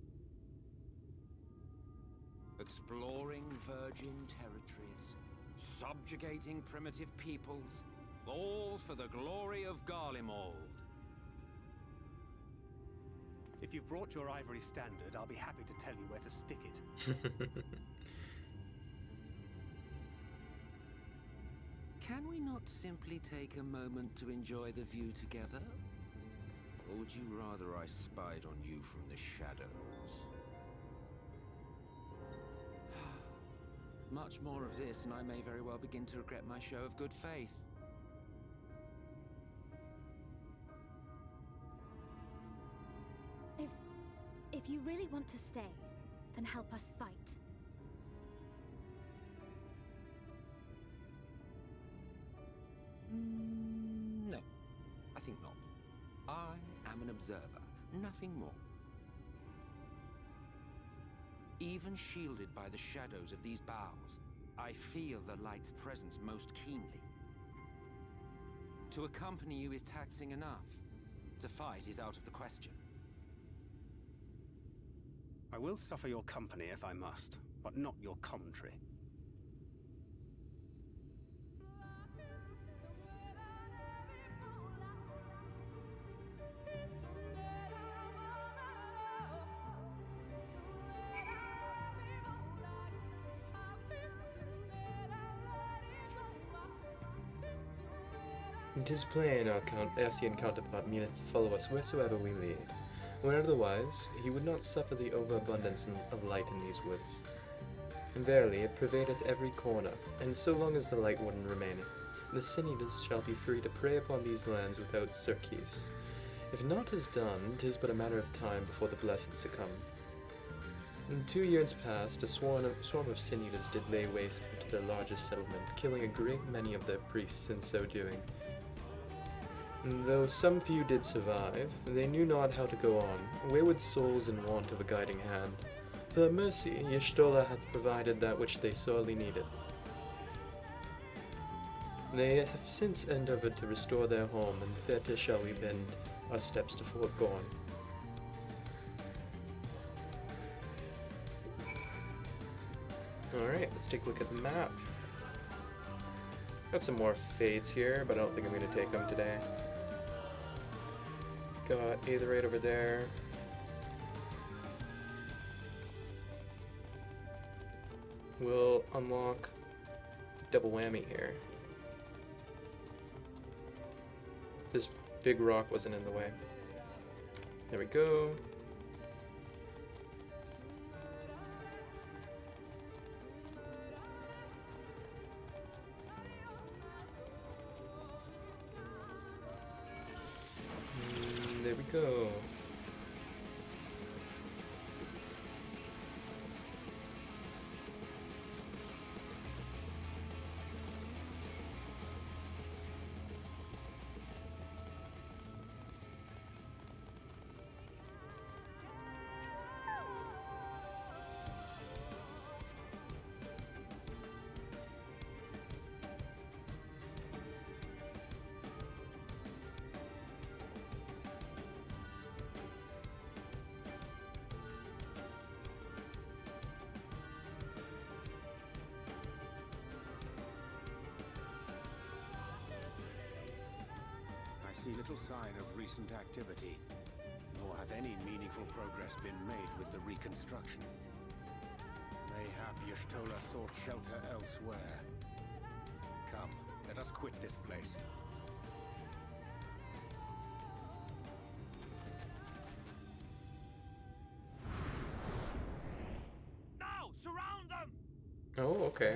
Exploring virgin territories, subjugating primitive peoples, all for the glory of Garlemald. If you've brought your ivory standard, I'll be happy to tell you where to stick it. Can we not simply take a moment to enjoy the view together? Or would you rather I spied on you from the shadows? Much more of this, and I may very well begin to regret my show of good faith. If you really want to stay, then help us fight. No, I think not. I am an observer, nothing more. Even shielded by the shadows of these boughs, I feel the light's presence most keenly. To accompany you is taxing enough. To fight is out of the question. I will suffer your company if I must, but not your commentary. It is plain our Ascian counterpart meaneth to follow us wheresoever we lead. When otherwise, he would not suffer the overabundance of light in these woods. And verily, it pervadeth every corner, and so long as the light warden remaineth, the sin-eaters shall be free to prey upon these lands without surcease. If naught is done, 'tis but a matter of time before the blessed succumb. In 2 years past, a swarm of sin-eaters did lay waste to their largest settlement, killing a great many of their priests in so doing. And though some few did survive, they knew not how to go on, wayward souls in want of a guiding hand. For their mercy, Y'shtola hath provided that which they sorely needed. They have since endeavored to restore their home, and thither shall we bend our steps to Fort Bourne. Alright, let's take a look at the map. Got some more fades here, but I don't think I'm going to take them today. Got Aetherite over there. We'll unlock double whammy here. This big rock wasn't in the way. There we go. There we go. see little sign of recent activity, nor hath any meaningful progress been made with the reconstruction. Mayhap Y'shtola sought shelter elsewhere. Come, let us quit this place. Now, surround them! Oh, okay.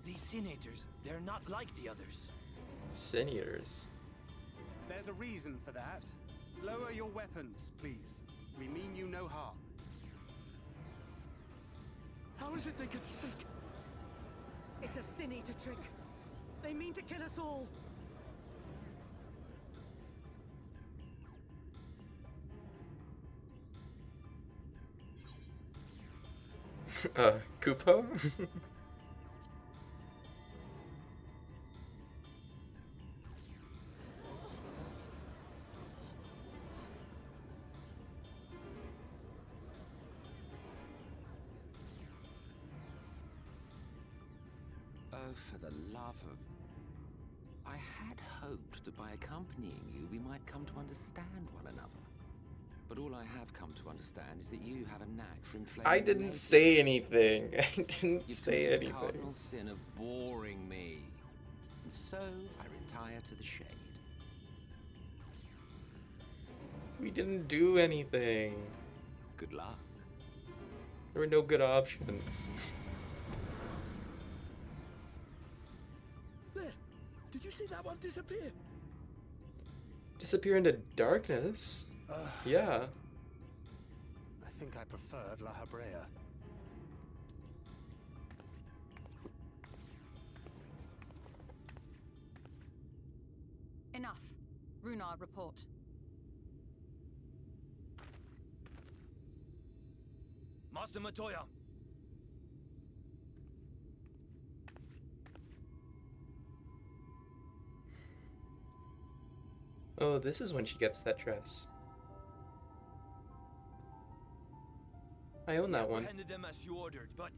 These senators, they're not like the others. Senators. There's a reason for that. Lower your weapons, please. We mean you no harm. How is it they can speak? It's a Sin Eater trick. They mean to kill us all. Kupo? Oh, for the love of... I had hoped that by accompanying you, we might come to understand one another. But all I have come to understand is that you have a knack for inflating... I didn't say anything. I didn't You've say committed the anything. cardinal sin of boring me. And so I retire to the shade. We didn't do anything. Good luck. There were no good options. There! Did you see that one disappear? Disappear into darkness? Yeah. I think I preferred La Habrea. Enough. Runar, report. Master Matoya! Oh, this is when she gets that dress. I own that one. Apprehended them as you ordered, but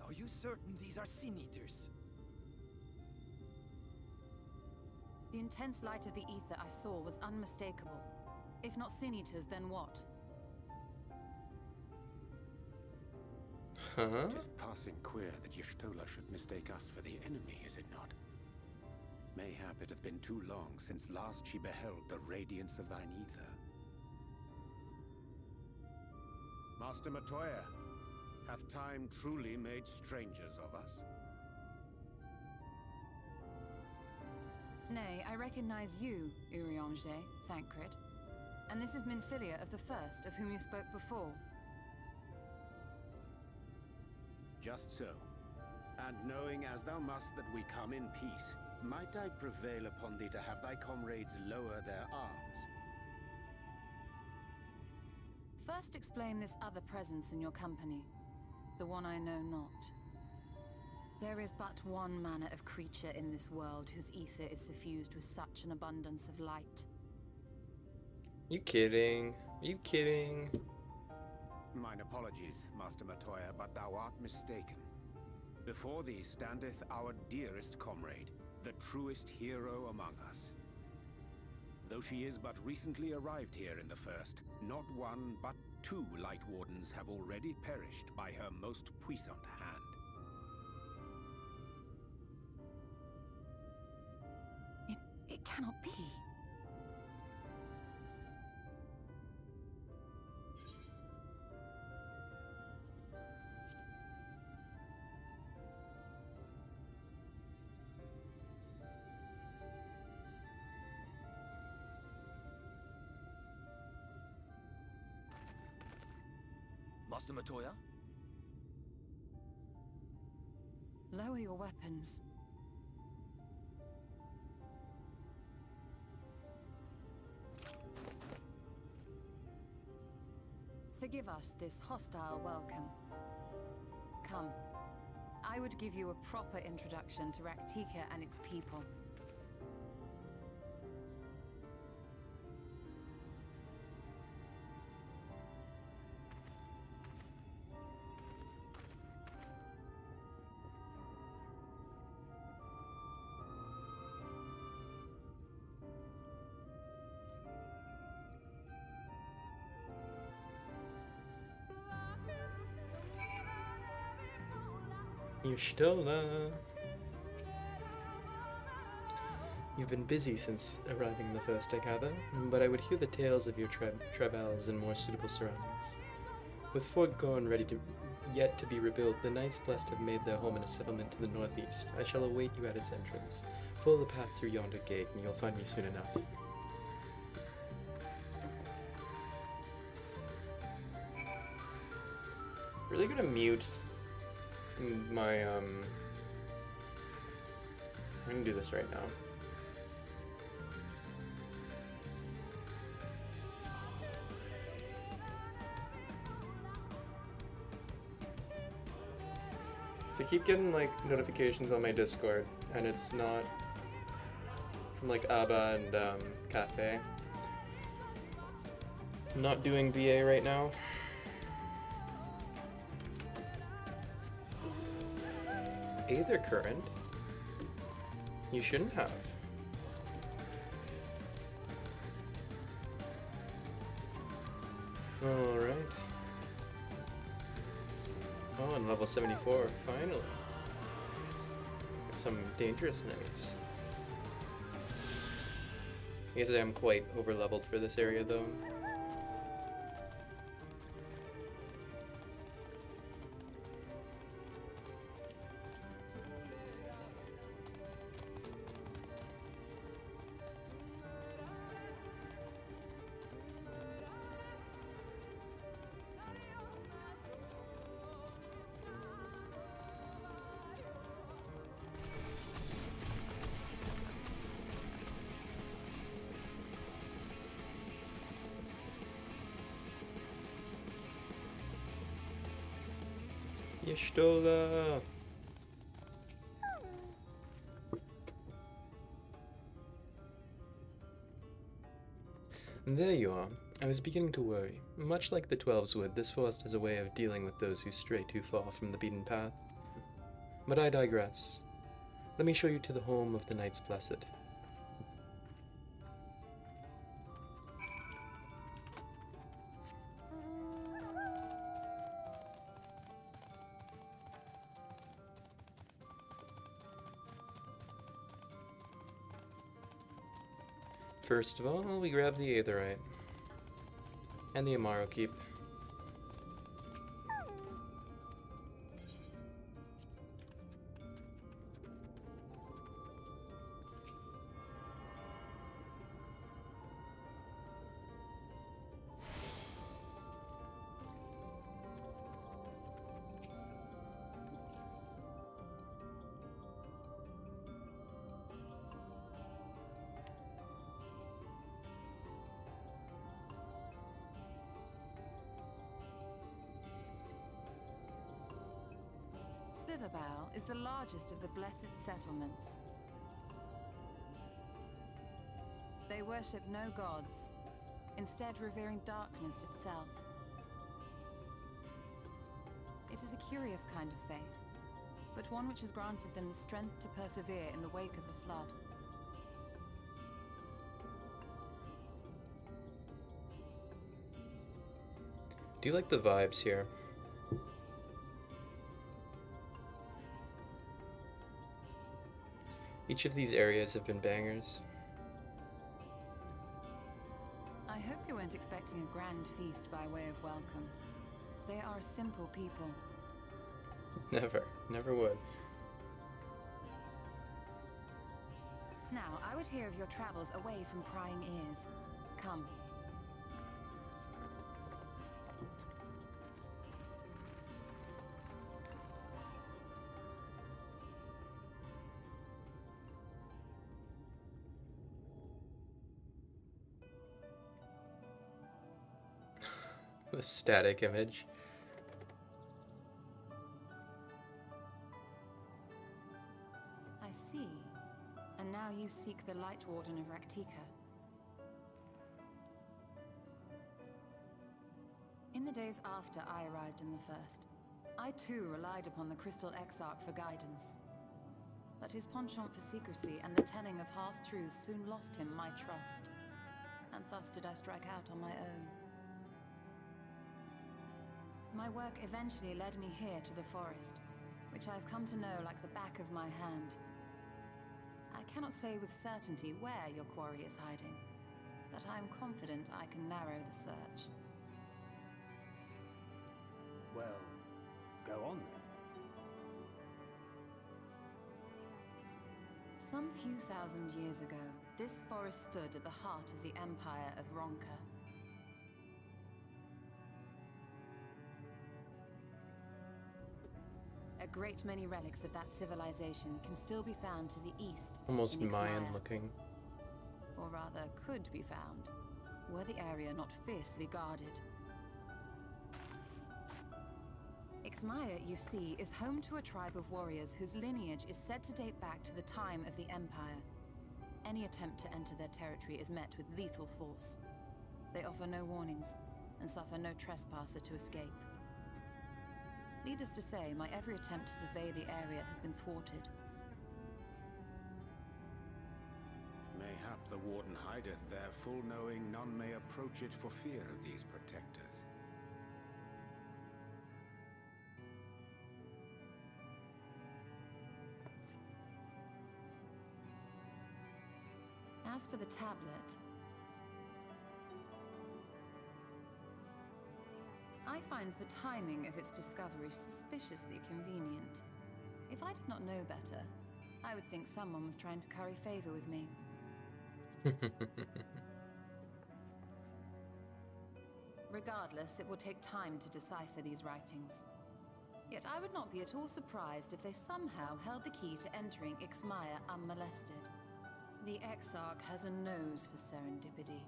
are you certain these are Sin Eaters? The intense light of the ether I saw was unmistakable. If not Sin Eaters, then what? Huh? It is passing queer that Y'shtola should mistake us for the enemy, is it not? Mayhap it hath been too long since last she beheld the radiance of thine ether. Master Matoya, hath time truly made strangers of us? Nay, I recognize you, Urianger, Thancred. And this is Minfilia of the First, of whom you spoke before. Just so. And knowing as thou must that we come in peace, might I prevail upon thee to have thy comrades lower their arms? First explain this other presence in your company, the one I know not. There is but one manner of creature in this world whose ether is suffused with such an abundance of light. You kidding? Are you kidding? Mine apologies, Master Matoya, but thou art mistaken. Before thee standeth our dearest comrade, the truest hero among us. Though she is but recently arrived here in the First, not one but two Light Wardens have already perished by her most puissant hand. It cannot be. Master Matoya? Lower your weapons. Forgive us this hostile welcome. Come, I would give you a proper introduction to Raktika and its people. Y'shtola. You've been busy since arriving in the first, I gather, but I would hear the tales of your travails in more suitable surroundings. With Fort Gorn yet to be rebuilt, the Knights Blessed have made their home in a settlement to the northeast. I shall await you at its entrance. Follow the path through yonder gate, and you'll find me soon enough. Really gonna mute my, I'm gonna do this right now. So I keep getting like notifications on my Discord, and it's not from like Abba and Cafe. I'm not doing VA right now. Aether current? You shouldn't have. Alright. Oh, and level 74, finally. Got some dangerous enemies. I guess I am quite over-leveled for this area, though. Y'shtola! There you are. I was beginning to worry. Much like the Twelves would, this forest has a way of dealing with those who stray too far from the beaten path. But I digress. Let me show you to the home of the Knights Blessed. First of all, we grab the Aetherite. And the Amaro Keep. Slitherbow is the largest of the blessed settlements. They worship no gods, instead revering darkness itself. It is a curious kind of faith, but one which has granted them the strength to persevere in the wake of the flood. Do you like the vibes here? Each of these areas have been bangers. I hope you weren't expecting a grand feast by way of welcome. They are a simple people. Never would. Now, I would hear of your travels away from prying ears. Come. The static image. I see. And now you seek the Light Warden of Raktika. In the days after I arrived in the First, I too relied upon the Crystal Exarch for guidance. But his penchant for secrecy and the telling of half-truths soon lost him my trust. And thus did I strike out on my own. My work eventually led me here to the forest, which I have come to know like the back of my hand. I cannot say with certainty where your quarry is hiding, but I am confident I can narrow the search. Well, go on then. Some few thousand years ago, this forest stood at the heart of the Empire of Ronka. A great many relics of that civilization can still be found to the east. Almost in Mayan Ixmaya. looking. Or rather, could be found, were the area not fiercely guarded. Ixmaya, you see, is home to a tribe of warriors whose lineage is said to date back to the time of the Empire. Any attempt to enter their territory is met with lethal force. They offer no warnings, and suffer no trespasser to escape. Needless to say, my every attempt to survey the area has been thwarted. Mayhap the Warden hideth there, full knowing none may approach it for fear of these protectors. As for the tablet, I find the timing of its discovery suspiciously convenient. If I did not know better, I would think someone was trying to curry favor with me. Regardless, it will take time to decipher these writings. Yet I would not be at all surprised if they somehow held the key to entering Ixmaya unmolested. The Exarch has a nose for serendipity.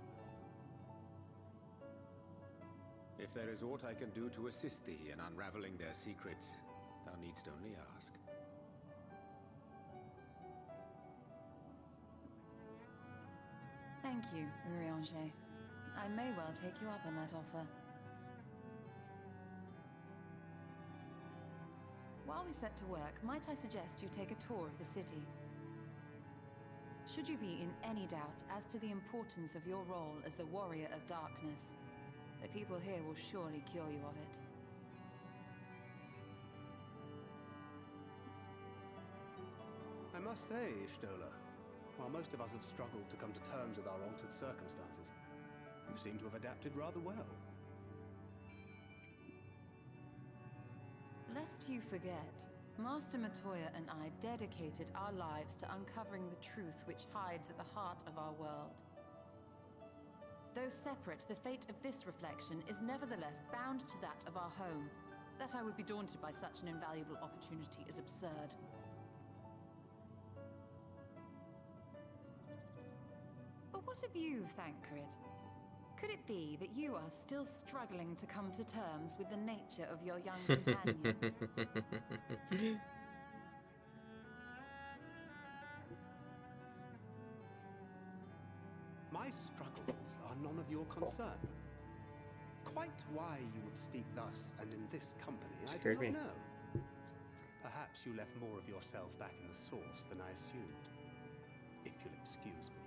If there is aught I can do to assist thee in unraveling their secrets, thou needst only ask. Thank you, Urianger. I may well take you up on that offer. While we set to work, might I suggest you take a tour of the city? Should you be in any doubt as to the importance of your role as the Warrior of Darkness, the people here will surely cure you of it. I must say, Ishtola, while most of us have struggled to come to terms with our altered circumstances, you seem to have adapted rather well. Lest you forget, Master Matoya and I dedicated our lives to uncovering the truth which hides at the heart of our world. Though separate, the fate of this reflection is nevertheless bound to that of our home. That I would be daunted by such an invaluable opportunity is absurd. But what of you, Thancred? Could it be that you are still struggling to come to terms with the nature of your young companion? My struggles are none of your concern. Quite why you would speak thus and in this company, I do not know. Perhaps you left more of yourself back in the source than I assumed. If you'll excuse me.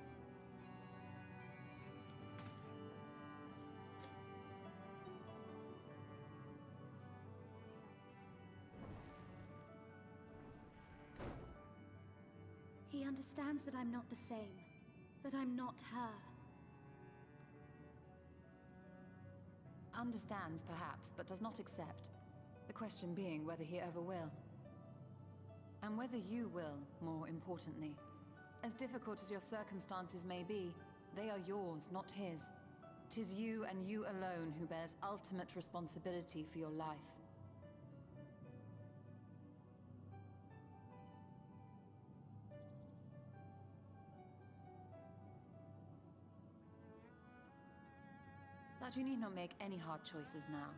He understands that I'm not the same. That I'm not her. Understands, perhaps, but does not accept. The question being whether he ever will. And whether you will, more importantly. As difficult as your circumstances may be, they are yours, not his. 'Tis you and you alone who bears ultimate responsibility for your life. But you need not make any hard choices now.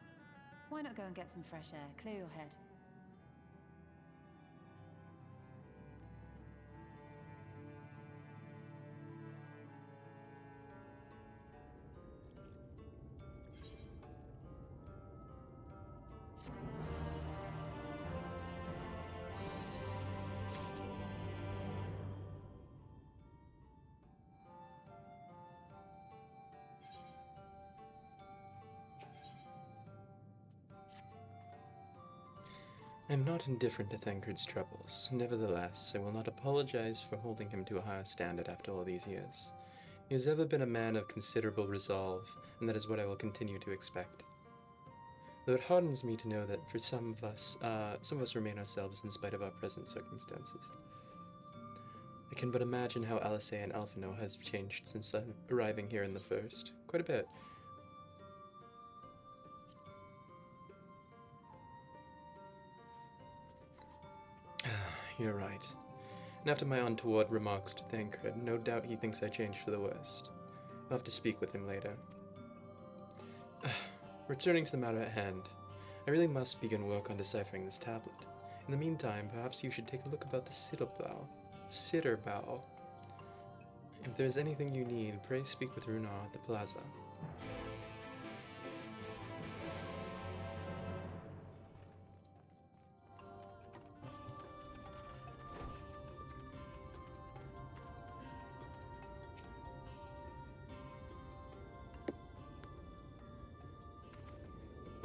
Why not go and get some fresh air, clear your head? I am not indifferent to Thancred's troubles. Nevertheless, I will not apologize for holding him to a higher standard after all these years. He has ever been a man of considerable resolve, and that is what I will continue to expect. Though it hardens me to know that for some of us remain ourselves in spite of our present circumstances. I can but imagine how Alisei and Alphino has changed since arriving here in the first. Quite a bit. You're right. And after my untoward remarks to Thancred, no doubt he thinks I changed for the worst. I'll have to speak with him later. Returning to the matter at hand, I really must begin work on deciphering this tablet. In the meantime, perhaps you should take a look about the Sitterbow. If there's anything you need, pray speak with Runar at the plaza.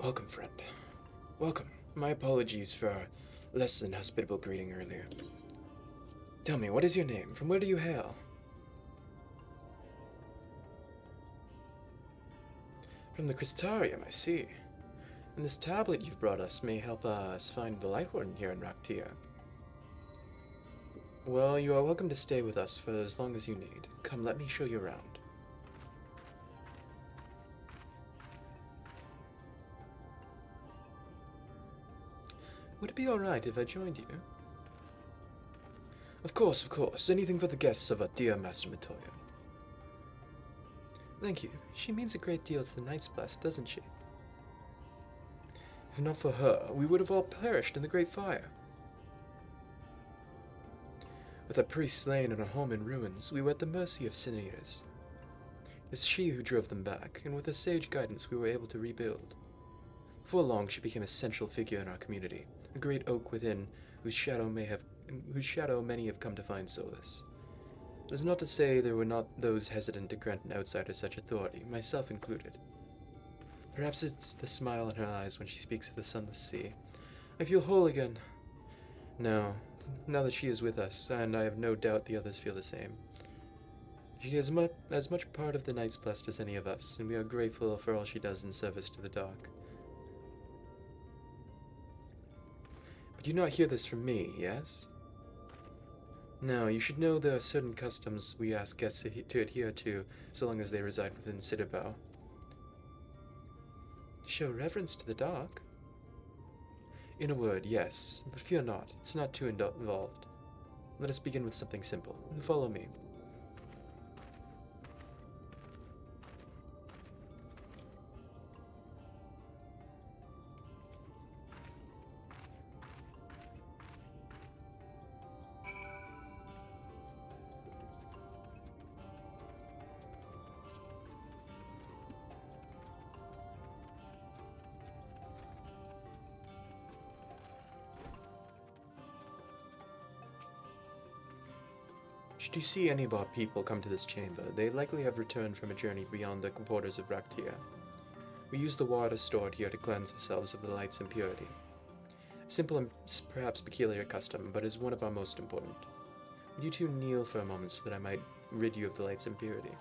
Welcome, friend. Welcome. My apologies for our less than hospitable greeting earlier. Tell me, what is your name? From where do you hail? From the Crystarium, I see. And this tablet you've brought us may help us find the Light Warden here in Rak'Tir. Well, you are welcome to stay with us for as long as you need. Come, let me show you around. Would it be alright if I joined you? Of course, of course. Anything for the guests of our dear Master Matoya. Thank you. She means a great deal to the Knight's Blast, doesn't she? If not for her, we would have all perished in the Great Fire. With our priest slain and our home in ruins, we were at the mercy of sin eaters. It's she who drove them back, and with her sage guidance we were able to rebuild. Before long, she became a central figure in our community, a great oak within whose shadow many have come to find solace. It is not to say there were not those hesitant to grant an outsider such authority, myself included. Perhaps it's the smile in her eyes when she speaks of the sunless sea. I feel whole again. No, now that she is with us, and I have no doubt the others feel the same. She is as much part of the Knight's Blast as any of us, and we are grateful for all she does in service to the Dark. But you do not hear this from me, yes? No, you should know there are certain customs we ask guests to adhere to, so long as they reside within Sitterbow. Show reverence to the Dark? In a word, yes, but fear not, it's not too involved. Let us begin with something simple. Follow me. Should you see any of our people come to this chamber, they likely have returned from a journey beyond the borders of Rak'Tir. We use the water stored here to cleanse ourselves of the light's impurity. Simple and perhaps peculiar custom, but is one of our most important. Would you two kneel for a moment so that I might rid you of the light's impurity?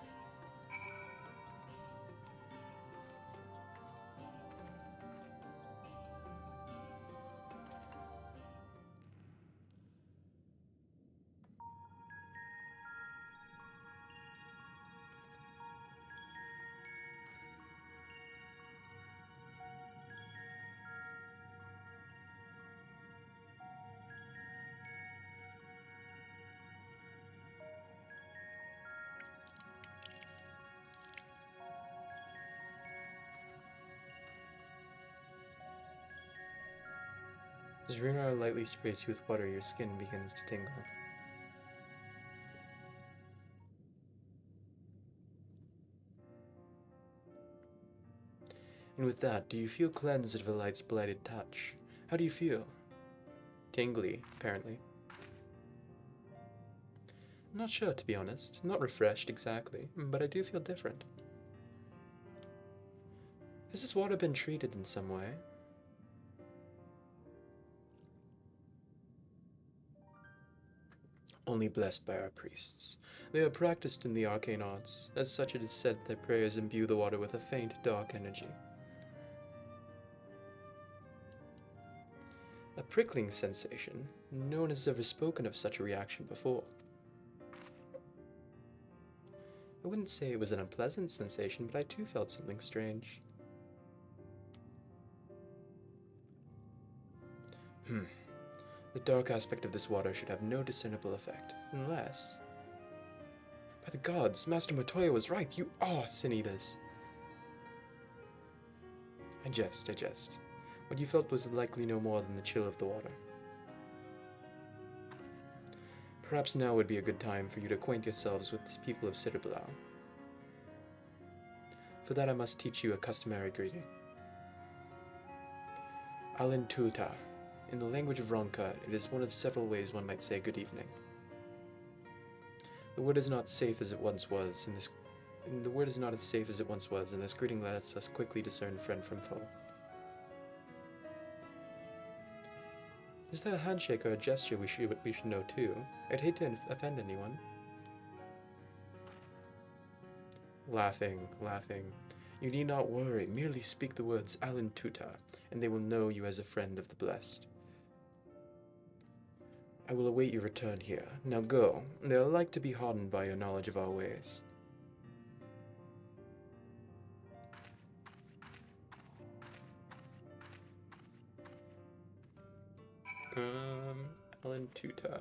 As Runar lightly sprays you with water, your skin begins to tingle. And with that, do you feel cleansed of the light's blighted touch? How do you feel? Tingly, apparently. I'm not sure, to be honest. Not refreshed, exactly, but I do feel different. Has this water been treated in some way? only blessed by our priests. They are practiced in the arcane arts. As such, it is said their prayers imbue the water with a faint, dark energy. A prickling sensation. No one has ever spoken of such a reaction before. I wouldn't say it was an unpleasant sensation, but I too felt something strange. The dark aspect of this water should have no discernible effect, unless... By the gods, Master Motoya was right, you are sin-eaters! I jest. What you felt was likely no more than the chill of the water. Perhaps now would be a good time for you to acquaint yourselves with these people of Citterblau. For that I must teach you a customary greeting. Alin Tuta. In the language of Ronka, it is one of several ways one might say good evening. The word is not safe as it once was, and the word is not as safe as it once was, and this greeting lets us quickly discern friend from foe. Is that a handshake or a gesture we should know too? I'd hate to offend anyone. Laughing. You need not worry, merely speak the words Alin Tuta, and they will know you as a friend of the blessed. I will await your return here. Now go. They are like to be hardened by your knowledge of our ways. Alin Tuta.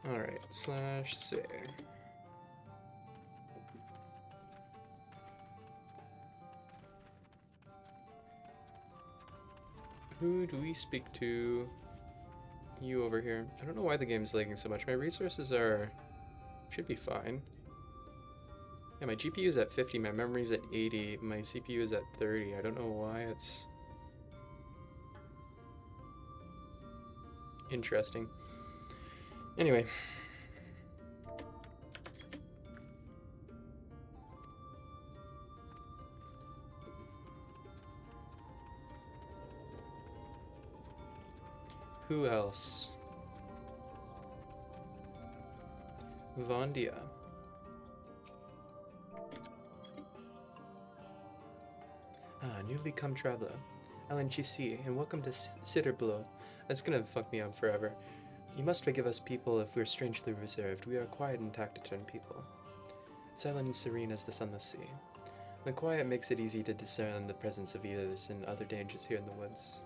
Alright, /say. Who do we speak to? You over here. I don't know why the game's lagging so much. My resources should be fine. Yeah, my GPU is at 50, my memory's at 80, my CPU is at 30. I don't know why it's interesting. Anyway. Who else? Vondia. Newly come traveler. Alan Chisi, and welcome to Citterblau. That's gonna fuck me up forever. You must forgive us people if we're strangely reserved. We are quiet and taciturn people. Silent and serene as the sunless sea. The quiet makes it easy to discern the presence of eaters and other dangers here in the woods.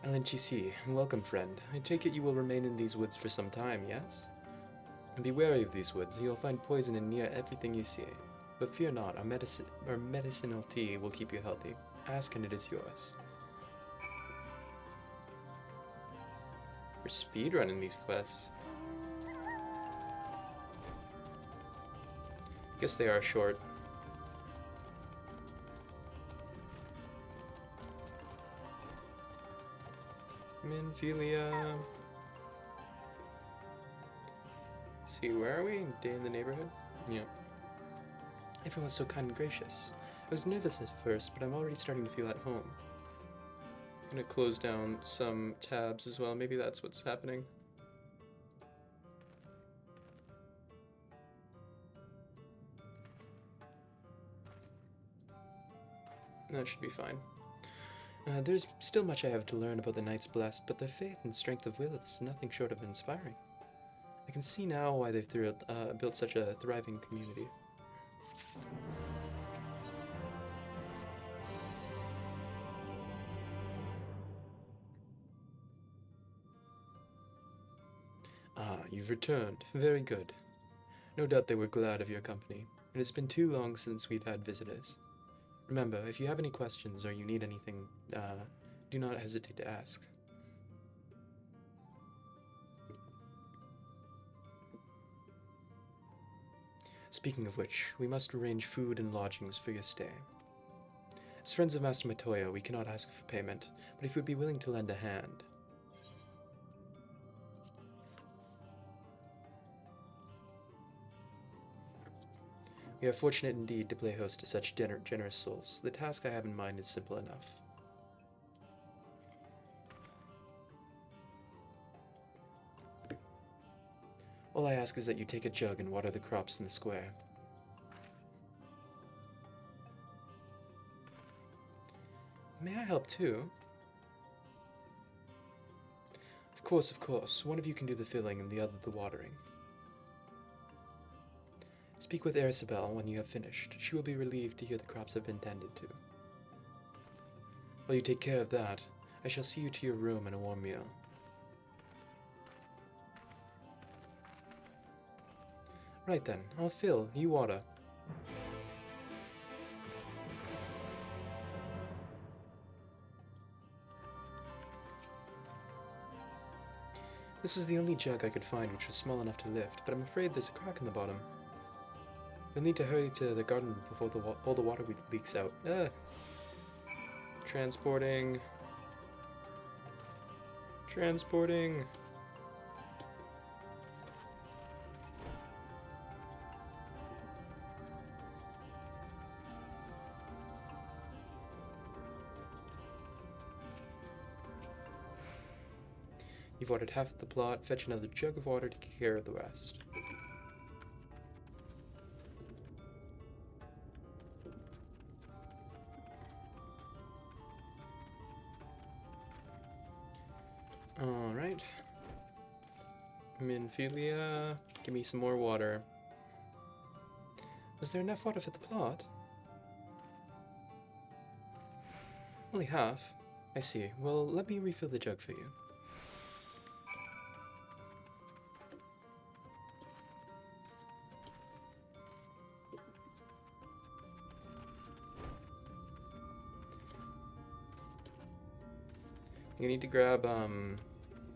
Alan Chisi, welcome friend. I take it you will remain in these woods for some time, yes? And be wary of these woods, you'll find poison in near everything you see. But fear not, our medicinal tea will keep you healthy. Ask and it is yours. We're speedrunning these quests. Guess they are short. Minphilia. Let's see, where are we? Day in the neighborhood? Yep. Everyone's so kind and gracious. I was nervous at first, but I'm already starting to feel at home. I'm gonna close down some tabs as well. Maybe that's what's happening. That should be fine. There's still much I have to learn about the Knights Blessed, but their faith and strength of will is nothing short of inspiring. I can see now why they've built such a thriving community. Ah, you've returned. Very good. No doubt they were glad of your company. It has been too long since we've had visitors. Remember, if you have any questions or you need anything, do not hesitate to ask. Speaking of which, we must arrange food and lodgings for your stay. As friends of Master Matoya, we cannot ask for payment, but if you would be willing to lend a hand. We are fortunate indeed to play host to such generous souls. The task I have in mind is simple enough. All I ask is that you take a jug and water the crops in the square. May I help too? Of course. One of you can do the filling and the other the watering. Speak with Erisabel when you have finished. She will be relieved to hear the crops have been tended to. While you take care of that, I shall see you to your room and a warm meal. Right then, I'll fill, you water. This was the only jug I could find which was small enough to lift, but I'm afraid there's a crack in the bottom. You'll need to hurry to the garden before all the water leaks out. Transporting. You've watered half of the plot. Fetch another jug of water to take care of the rest. Alright. Minfilia, give me some more water. Was there enough water for the plot? Only half. I see. Well, let me refill the jug for you. I need to grab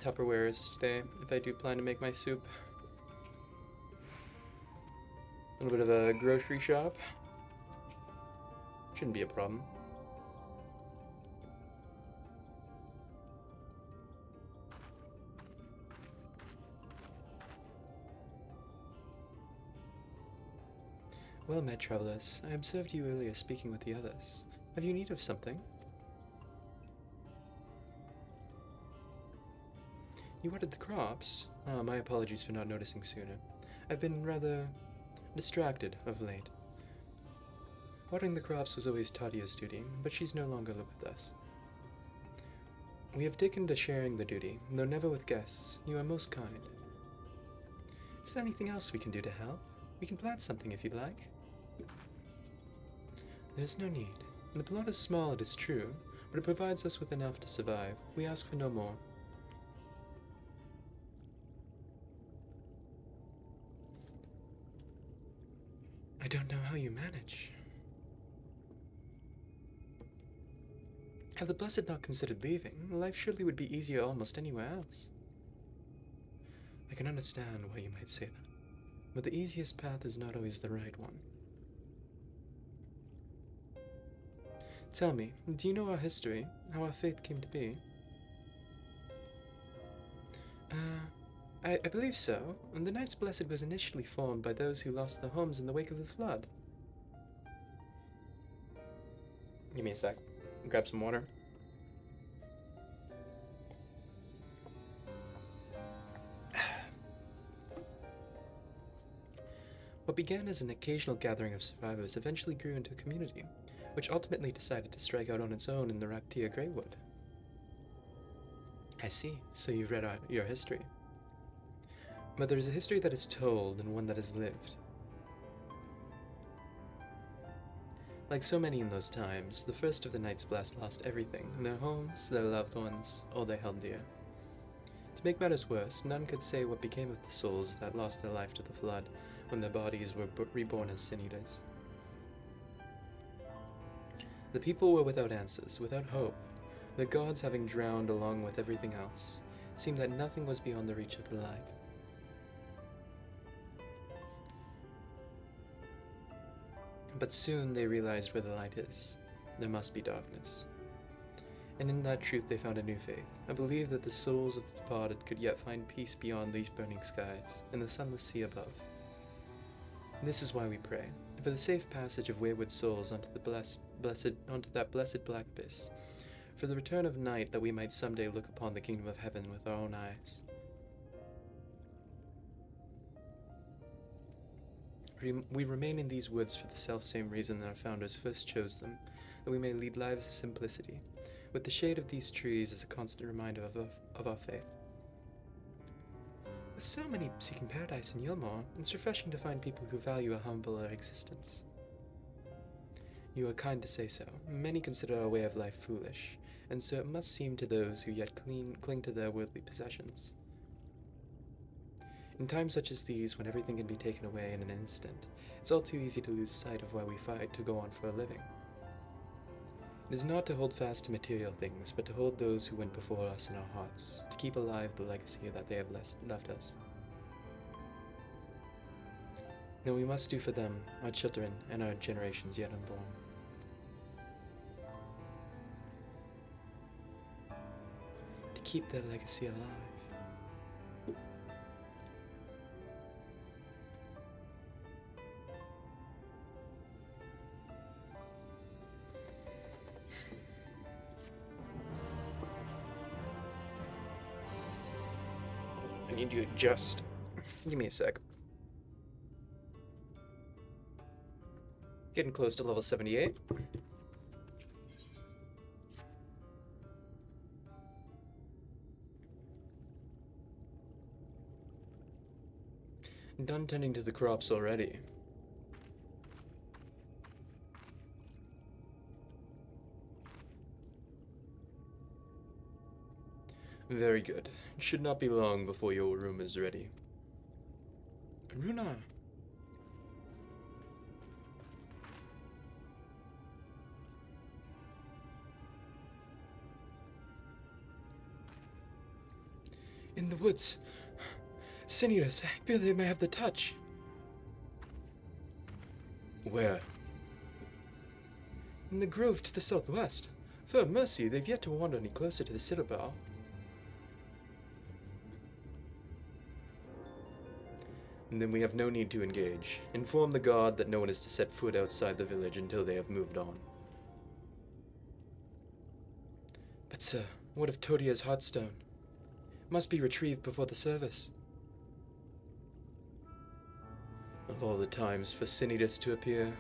Tupperwares today if I do plan to make my soup. A little bit of a grocery shop. Shouldn't be a problem. Well met, travelers. I observed you earlier speaking with the others. Have you need of something? You watered the crops? My apologies for not noticing sooner. I've been rather distracted of late. Watering the crops was always Tadia's duty, but she's no longer with us. We have taken to sharing the duty, though never with guests. You are most kind. Is there anything else we can do to help? We can plant something if you'd like. There's no need. The plot is small, it is true, but it provides us with enough to survive. We ask for no more. I don't know how you manage. Have the Blessed not considered leaving, life surely would be easier almost anywhere else. I can understand why you might say that, but the easiest path is not always the right one. Tell me, do you know our history, how our faith came to be? I believe so. The Knights Blessed was initially formed by those who lost their homes in the wake of the flood. Give me a sec. Grab some water. What began as an occasional gathering of survivors eventually grew into a community, which ultimately decided to strike out on its own in the Raktia Greywood. I see. So you've read your history. But there is a history that is told and one that is lived. Like so many in those times, the first of the Knights Blessed lost everything, their homes, their loved ones, all they held dear. To make matters worse, none could say what became of the souls that lost their life to the flood when their bodies were reborn as sin eaters. The people were without answers, without hope. The gods, having drowned along with everything else, it seemed that nothing was beyond the reach of the light. But soon they realized where the light is. There must be darkness. And in that truth they found a new faith, a belief that the souls of the departed could yet find peace beyond these burning skies, in the sunless sea above. And this is why we pray, for the safe passage of wayward souls onto that blessed black abyss, for the return of night that we might someday look upon the kingdom of heaven with our own eyes. We remain in these woods for the self-same reason that our founders first chose them, that we may lead lives of simplicity, with the shade of these trees as a constant reminder of our faith. With so many seeking paradise in Yilmore, it's refreshing to find people who value a humbler existence. You are kind to say so. Many consider our way of life foolish, and so it must seem to those who yet cling to their worldly possessions. In times such as these, when everything can be taken away in an instant, it's all too easy to lose sight of why we fight to go on for a living. It is not to hold fast to material things, but to hold those who went before us in our hearts, to keep alive the legacy that they have left us. Now we must do for them, our children, and our generations yet unborn. To keep their legacy alive. I need to adjust. Give me a sec. Getting close to level 78. Done tending to the crops already. Very good. It should not be long before your room is ready. Runa! In the woods. Seniors, I fear they may have the touch. Where? In the grove to the southwest. For mercy, they've yet to wander any closer to the citadel. And then we have no need to engage. Inform the guard that no one is to set foot outside the village until they have moved on. But sir, what of Todia's heartstone? Must be retrieved before the service. Of all the times for Sinidas to appear.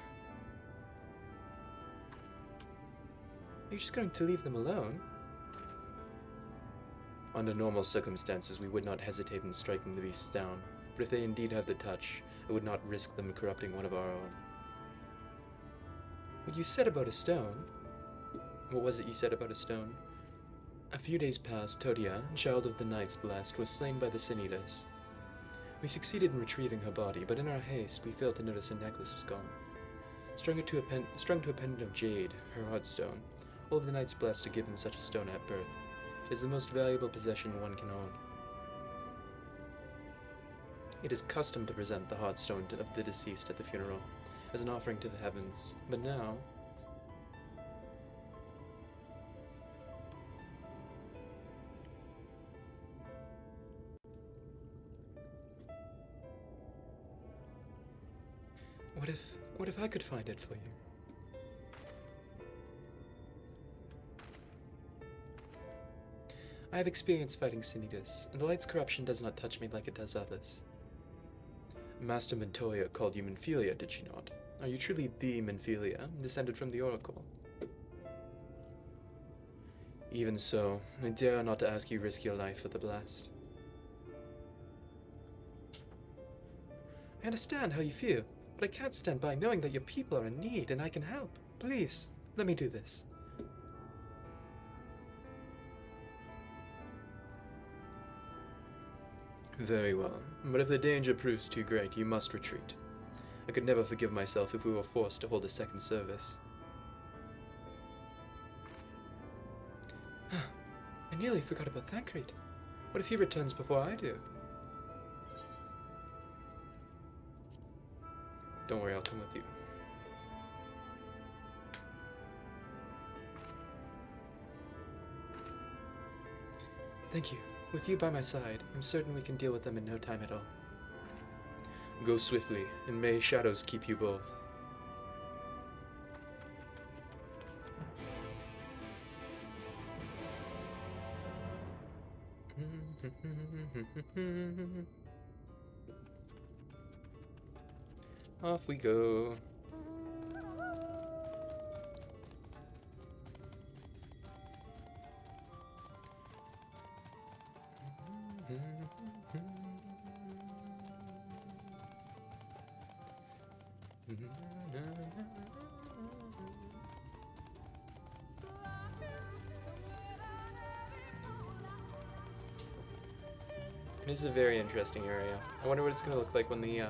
Are you just going to leave them alone? Under normal circumstances, we would not hesitate in striking the beasts down. But if they indeed have the touch, I would not risk them corrupting one of our own. What you said about a stone... What was it you said about a stone? A few days past, Todia, child of the Knights Blessed, was slain by the Sinidas. We succeeded in retrieving her body, but in our haste, we failed to notice her necklace was gone. Strung to a pendant of jade, her heartstone. All of the Knights Blessed are given such a stone at birth. It is the most valuable possession one can own. It is custom to present the heartstone of the deceased at the funeral, as an offering to the heavens, but now... What if I could find it for you? I have experience fighting Sinidas, and the light's corruption does not touch me like it does others. Master Montoya called you Minfilia, did she not? Are you truly the Minfilia, descended from the Oracle? Even so, I dare not to ask you risk your life for the blast. I understand how you feel, but I can't stand by knowing that your people are in need and I can help. Please, let me do this. Very well, but if the danger proves too great, you must retreat. I could never forgive myself if we were forced to hold a second service. I nearly forgot about Thancred. What if he returns before I do? Don't worry, I'll come with you. Thank you. With you by my side, I'm certain we can deal with them in no time at all. Go swiftly, and may shadows keep you both. Off we go. This is a very interesting area. I wonder what it's gonna look like when the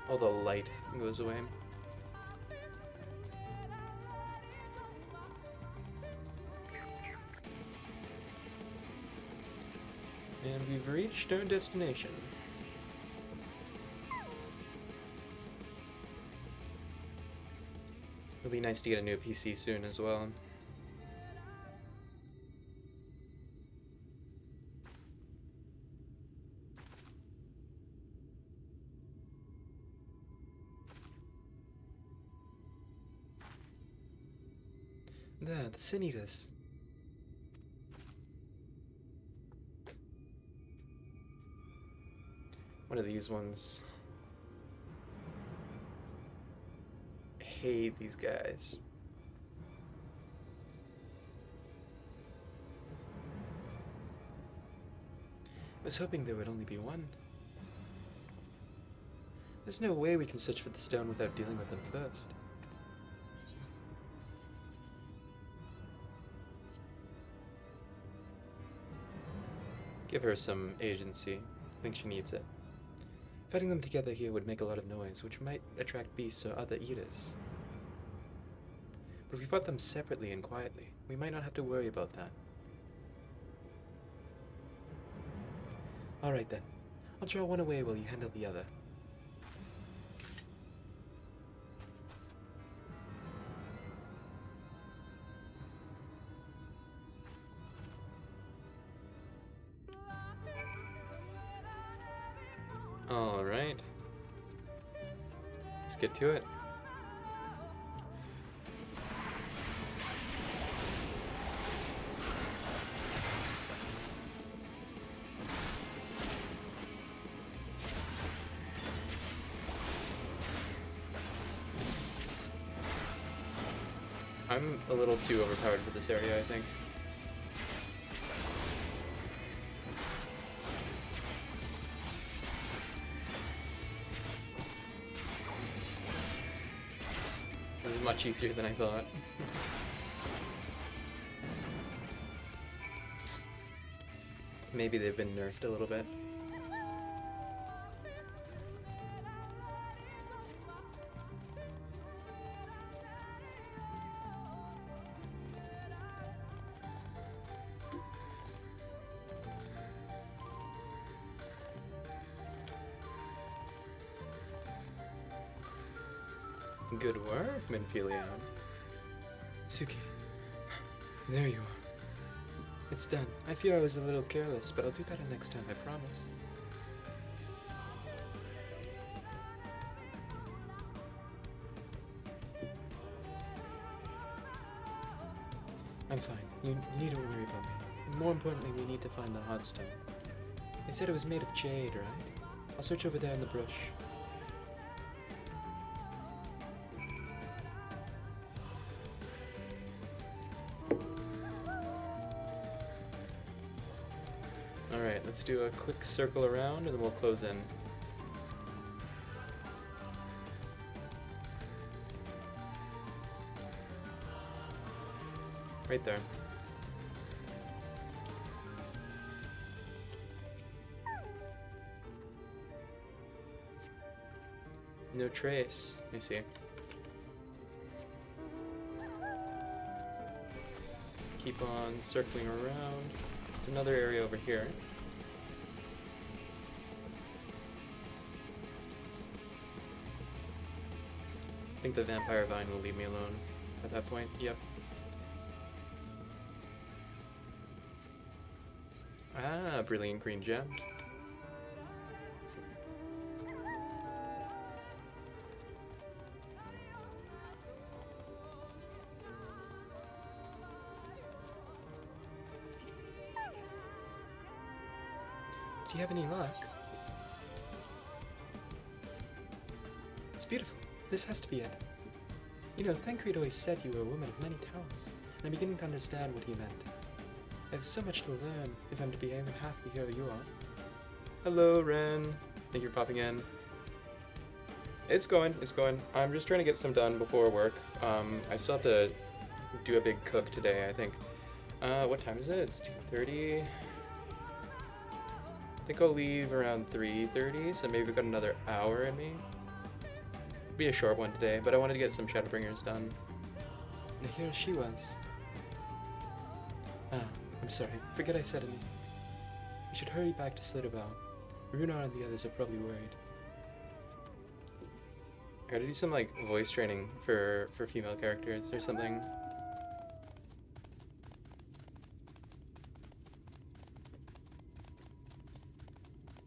all the light goes away. And we've reached our destination. It'll be nice to get a new PC soon as well. There, the Sin Eaters. One of these ones. I hate these guys. I was hoping there would only be one. There's no way we can search for the stone without dealing with them first. Give her some agency. I think she needs it. Fighting them together here would make a lot of noise, which might attract beasts or other eaters. But if we fought them separately and quietly, we might not have to worry about that. Alright then. I'll draw one away while you handle the other. Alright. Let's get to it. I'm a little too overpowered for this area, I think. This is much easier than I thought. Maybe they've been nerfed a little bit. Good work, Minfilion. Suki, there you are. It's done. I fear I was a little careless, but I'll do better next time, I promise. I'm fine. You needn't worry about me. More importantly, we need to find the hot stone. They said it was made of jade, right? I'll search over there in the brush. Alright, let's do a quick circle around and then we'll close in. Right there. No trace, I see. Keep on circling around. There's another area over here. I think the vampire vine will leave me alone at that point. Yep. Ah, brilliant green gem. Do you have any luck? It's beautiful. This has to be it. You know, Thancred always said you were a woman of many talents, and I'm beginning to understand what he meant. I have so much to learn if I'm to be even half the hero you are. Hello, Ren. Thank you for popping in. It's going, it's going. I'm just trying to get some done before work. I still have to do a big cook today, I think. What time is it? It's 2:30. I think I'll leave around 3:30, so maybe we've got another hour in me. Be a short one today, but I wanted to get some Shadowbringers done. And here she was. Ah, I'm sorry. Forget I said anything. We should hurry back to Slitterbow. Runar and the others are probably worried. I gotta do some like voice training for female characters or something.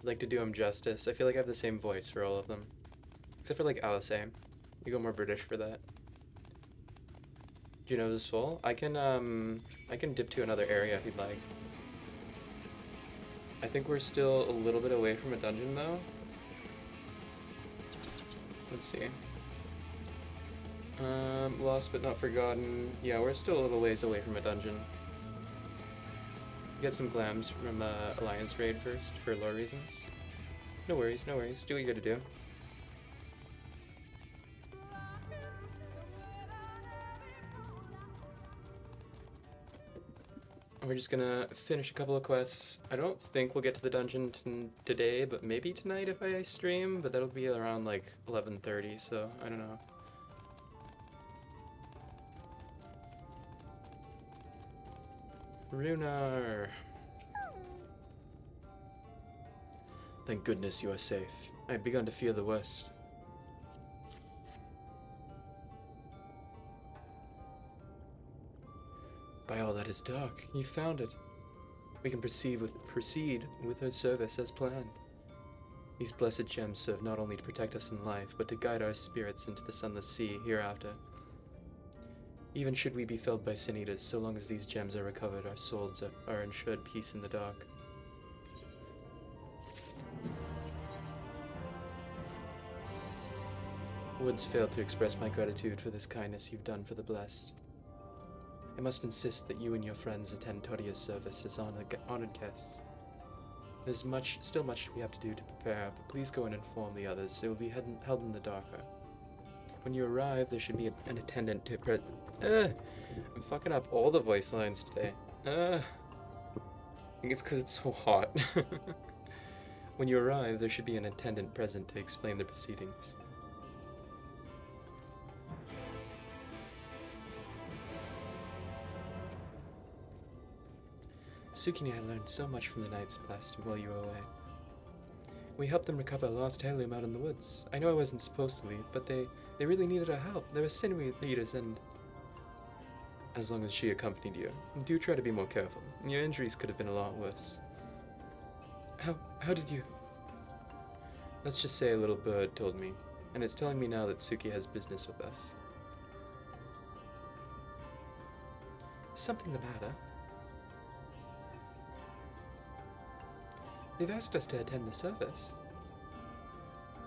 I'd like to do them justice. I feel like I have the same voice for all of them. Except for like Alice A. You go more British for that. Do you know this is full? I can dip to another area if you'd like. I think we're still a little bit away from a dungeon though. Let's see. Lost but not forgotten. Yeah, we're still a little ways away from a dungeon. Get some glams from Alliance raid first for lore reasons. No worries, no worries. Do what you gotta do. We're just gonna finish a couple of quests. I don't think we'll get to the dungeon today, but maybe tonight if I stream, but that'll be around like 11:30, so I don't know. Runar! Thank goodness you are safe. I had begun to fear the worst. By all that is dark, you found it. We can proceed with her service as planned. These blessed gems serve not only to protect us in life, but to guide our spirits into the sunless sea hereafter. Even should we be felled by sin eaters, so long as these gems are recovered, our souls are ensured peace in the dark. Words fail to express my gratitude for this kindness you've done for the blessed. I must insist that you and your friends attend Todia's service as honored guests. There's still much we have to do to prepare, but please go and inform the others. It will be held in the darker. When you arrive, there should be an attendant to I'm fucking up all the voice lines today. I think it's because it's so hot. When you arrive, there should be an attendant present to explain the proceedings. Suki and I learned so much from the Knights Blessed while you were away. We helped them recover a lost heirloom out in the woods. I know I wasn't supposed to leave, but they really needed our help. They were sin eaters, and as long as she accompanied you, do try to be more careful. Your injuries could have been a lot worse. How did you? Let's just say a little bird told me, and it's telling me now that Suki has business with us. Is something the matter? They've asked us to attend the service.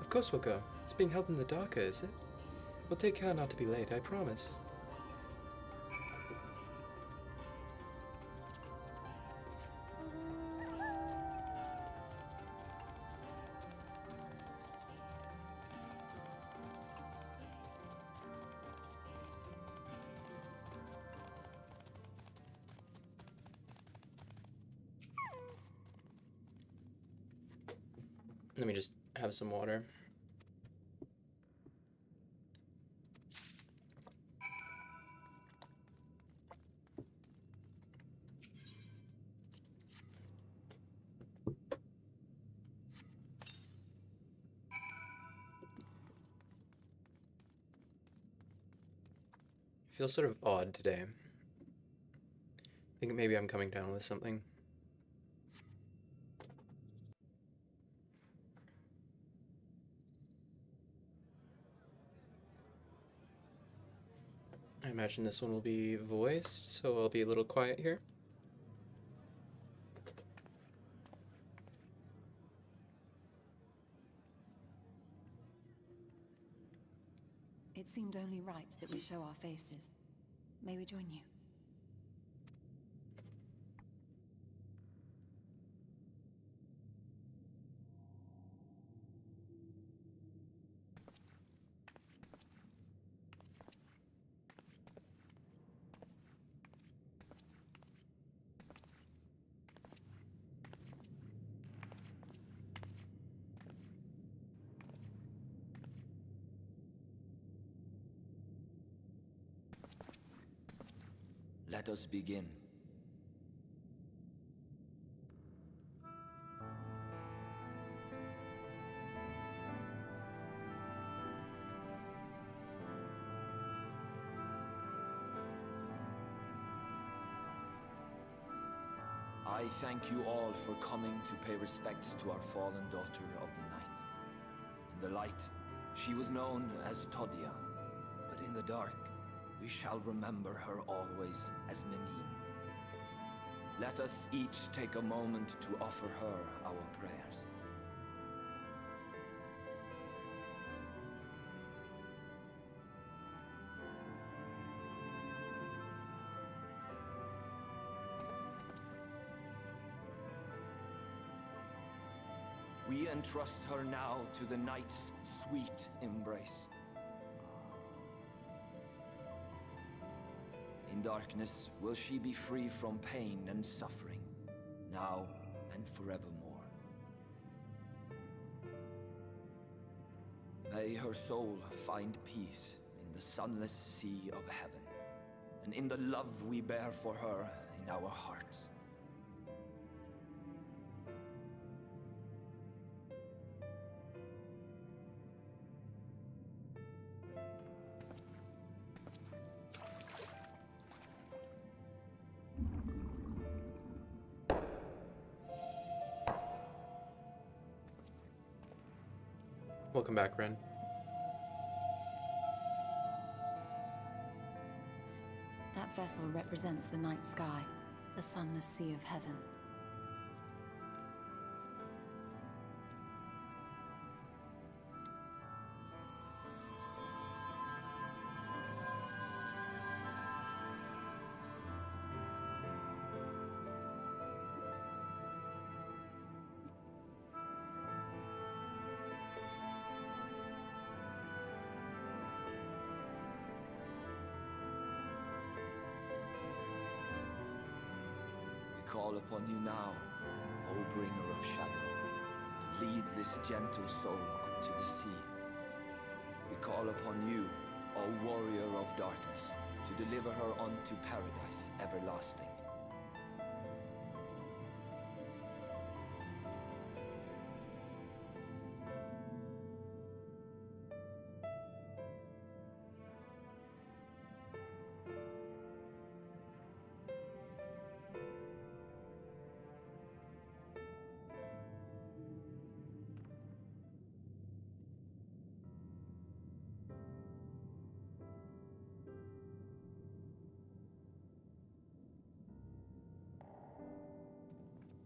Of course we'll go. It's being held in the darker, is it? We'll take care not to be late, I promise. Let me just have some water. I feel sort of odd today. I think maybe I'm coming down with something. I imagine this one will be voiced, so I'll be a little quiet here. It seemed only right that we show our faces. May we join you? Let us begin. I thank you all for coming to pay respects to our fallen daughter of the night. In the light, she was known as Todia, but in the dark, we shall remember her always as Menine. Let us each take a moment to offer her our prayers. We entrust her now to the night's sweet embrace. In darkness will she be free from pain and suffering, now and forevermore. May her soul find peace in the sunless sea of heaven, and in the love we bear for her in our hearts. Welcome back, Ren. That vessel represents the night sky, the sunless sea of heaven. Call upon you now, O bringer of shadow, to lead this gentle soul unto the sea. We call upon you, O warrior of darkness, to deliver her unto paradise everlasting.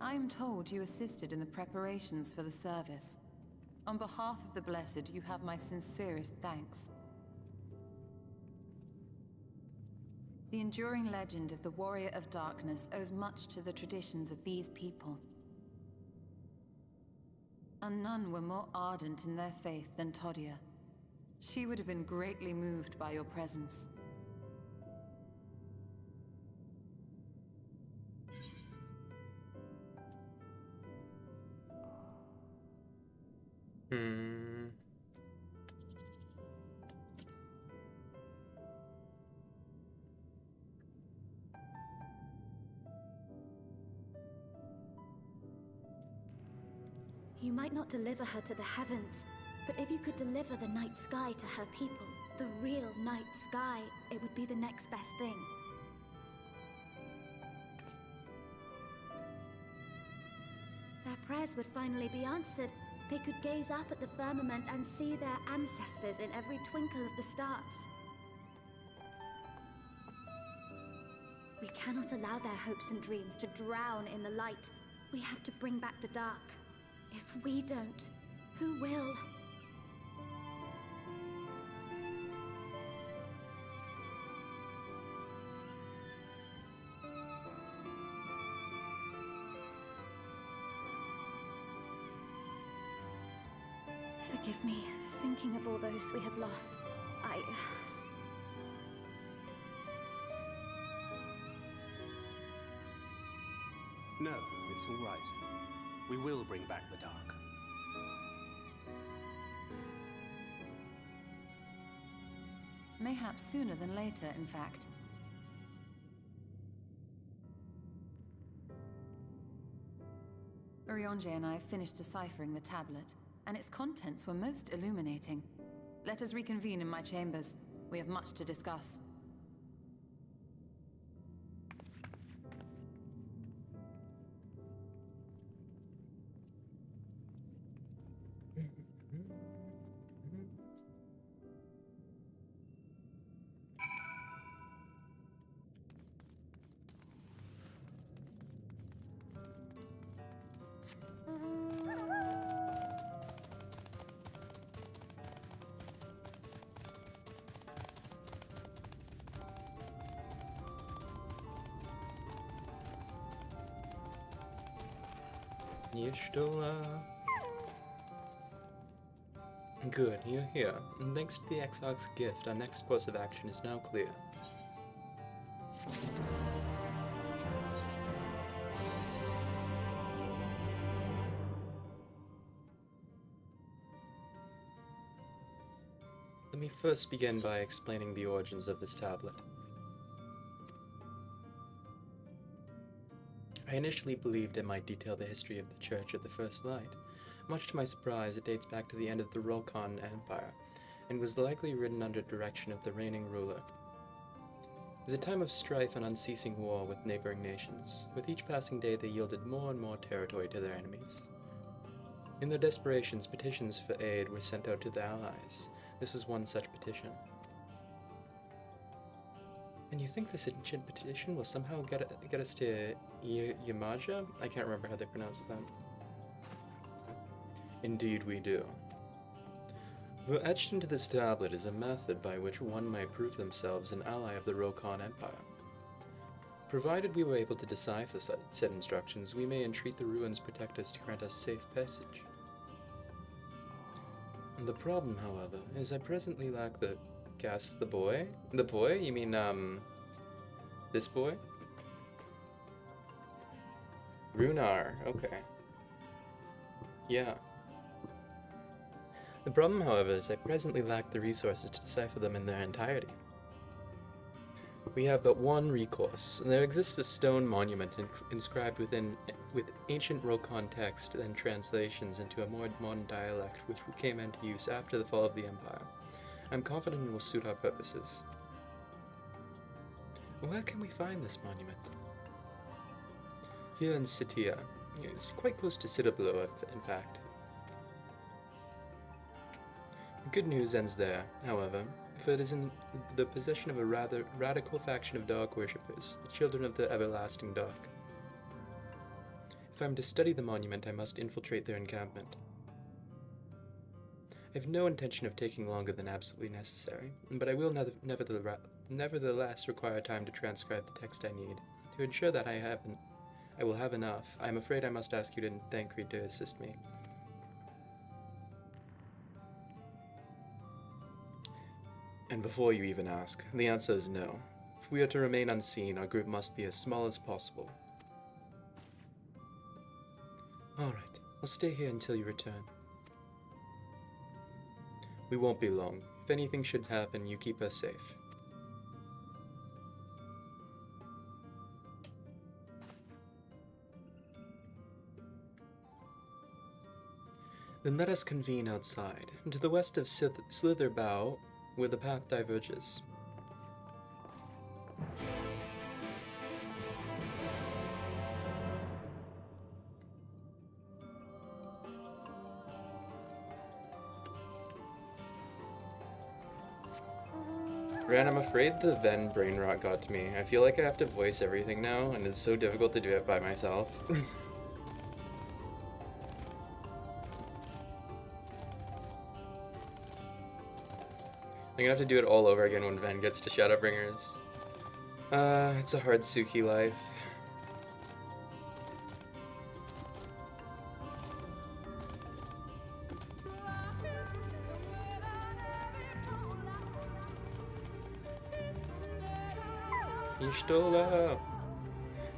I am told you assisted in the preparations for the service. On behalf of the Blessed, you have my sincerest thanks. The enduring legend of the Warrior of Darkness owes much to the traditions of these people. And none were more ardent in their faith than Todia. She would have been greatly moved by your presence. You might not deliver her to the heavens, but if you could deliver the night sky to her people, the real night sky, it would be the next best thing. Their prayers would finally be answered. They could gaze up at the firmament and see their ancestors in every twinkle of the stars. We cannot allow their hopes and dreams to drown in the light. We have to bring back the dark. If we don't, who will? Forgive me, thinking of all those we have lost. No, it's all right. We will bring back the dark. Mayhaps sooner than later, in fact. Urianger and I finished deciphering the tablet, and its contents were most illuminating. Let us reconvene in my chambers. We have much to discuss. Good, you're here. And thanks to the Exarch's gift, our next course of action is now clear. Let me first begin by explaining the origins of this tablet. I initially believed it might detail the history of the Church of the First Light. Much to my surprise, it dates back to the end of the Rolcon Empire, and was likely written under direction of the reigning ruler. It was a time of strife and unceasing war with neighboring nations. With each passing day, they yielded more and more territory to their enemies. In their desperations, petitions for aid were sent out to their allies. This was one such petition. And you think this ancient petition will somehow get us to Yamaja? I can't remember how they pronounce that. Indeed we do. For etched into this tablet is a method by which one might prove themselves an ally of the Rolcon Empire. Provided we were able to decipher said instructions, we may entreat the ruins protectors to grant us safe passage. The problem, however, is I presently lack the... Cast the boy? The boy? You mean, this boy? Runar, okay. Yeah. The problem, however, is I presently lack the resources to decipher them in their entirety. We have but one recourse. There exists a stone monument inscribed with ancient Rolcon text and translations into a more modern dialect which came into use after the fall of the Empire. I'm confident it will suit our purposes. Where can we find this monument? Here in Sitia. It's quite close to Citadel, in fact. The good news ends there, however, for it is in the possession of a rather radical faction of dark worshippers, the children of the everlasting dark. If I am to study the monument, I must infiltrate their encampment. I have no intention of taking longer than absolutely necessary, but I will nevertheless require time to transcribe the text I need. To ensure that I will have enough, I am afraid I must ask you to Thancred to assist me. And before you even ask, the answer is no. If we are to remain unseen, our group must be as small as possible. Alright, I'll stay here until you return. We won't be long. If anything should happen, you keep us safe. Then let us convene outside, to the west of Slitherbow, where the path diverges. Ran, I'm afraid the Ven brain rot got to me. I feel like I have to voice everything now, and it's so difficult to do it by myself. I'm gonna have to do it all over again when Ven gets to Shadowbringers. It's a hard Suki life. Ishtola!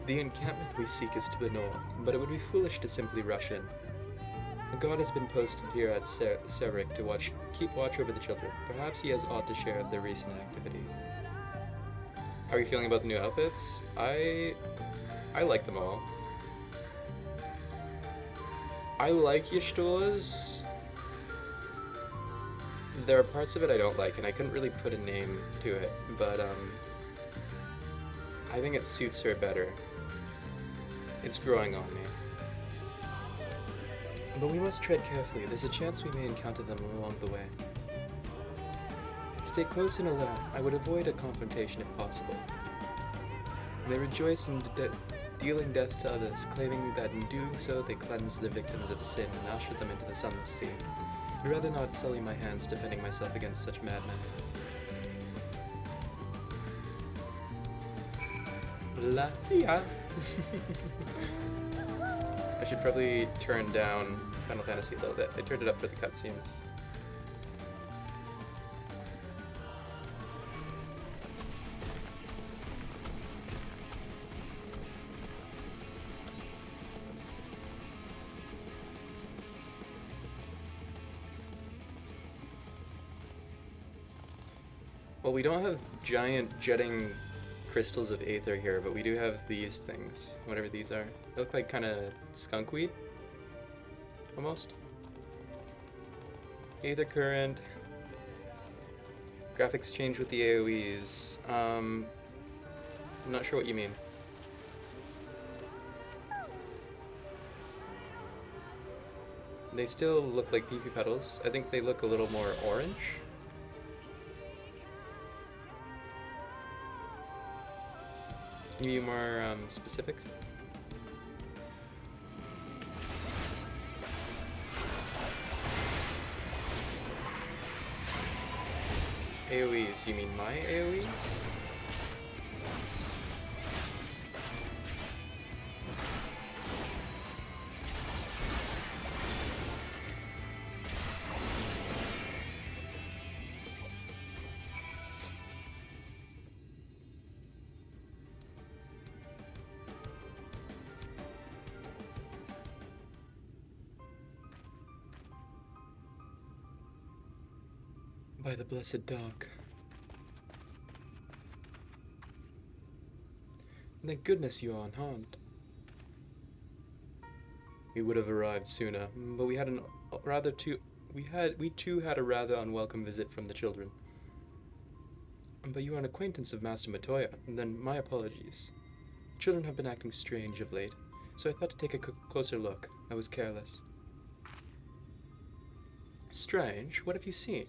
The encampment we seek is to the north, but it would be foolish to simply rush in. A god has been posted here at Serik to keep watch over the children. Perhaps he has aught to share of their recent activity. How are you feeling about the new outfits? I like them all. I like Y'shtola's. There are parts of it I don't like, and I couldn't really put a name to it, but I think it suits her better. It's growing on me. But we must tread carefully. There's a chance we may encounter them along the way. Stay close and alert. I would avoid a confrontation if possible. They rejoice in dealing death to others, claiming that in doing so they cleanse the victims of sin and usher them into the sunless sea. I'd rather not sully my hands defending myself against such madmen. Yeah. I should probably turn down Final Fantasy a little bit. I turned it up for the cutscenes. Well, we don't have giant jetting crystals of aether here, but we do have these things, whatever these are. They look like kind of skunkweed, almost. Aether current. Graphics change with the AoEs. I'm not sure what you mean. They still look like PP petals. I think they look a little more orange. Can you be more specific? AoEs, you mean my AoEs? By the blessed dark. Thank goodness you are unharmed. We would have arrived sooner, but we too had a rather unwelcome visit from the children. But you are an acquaintance of Master Matoya, then my apologies. Children have been acting strange of late, so I thought to take a closer look. I was careless. Strange? What have you seen?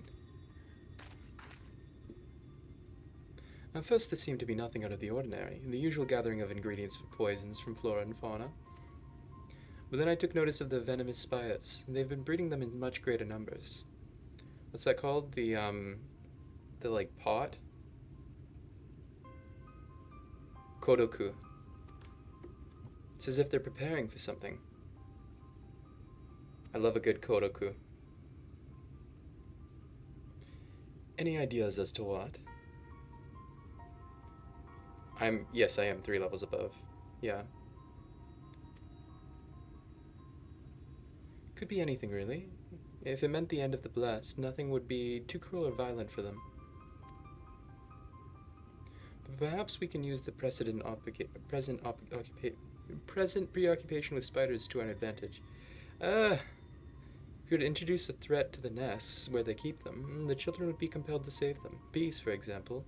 At first there seemed to be nothing out of the ordinary, the usual gathering of ingredients for poisons from flora and fauna. But then I took notice of the venomous spiders. They've been breeding them in much greater numbers. What's that called? The like pot? Kodoku. It's as if they're preparing for something. I love a good kodoku. Any ideas as to what? Yes, I am 3 levels above. Yeah. Could be anything, really. If it meant the end of the blessed, nothing would be too cruel or violent for them. But perhaps we can use the present preoccupation with spiders to our advantage. We could introduce a threat to the nests where they keep them. The children would be compelled to save them. Bees, for example,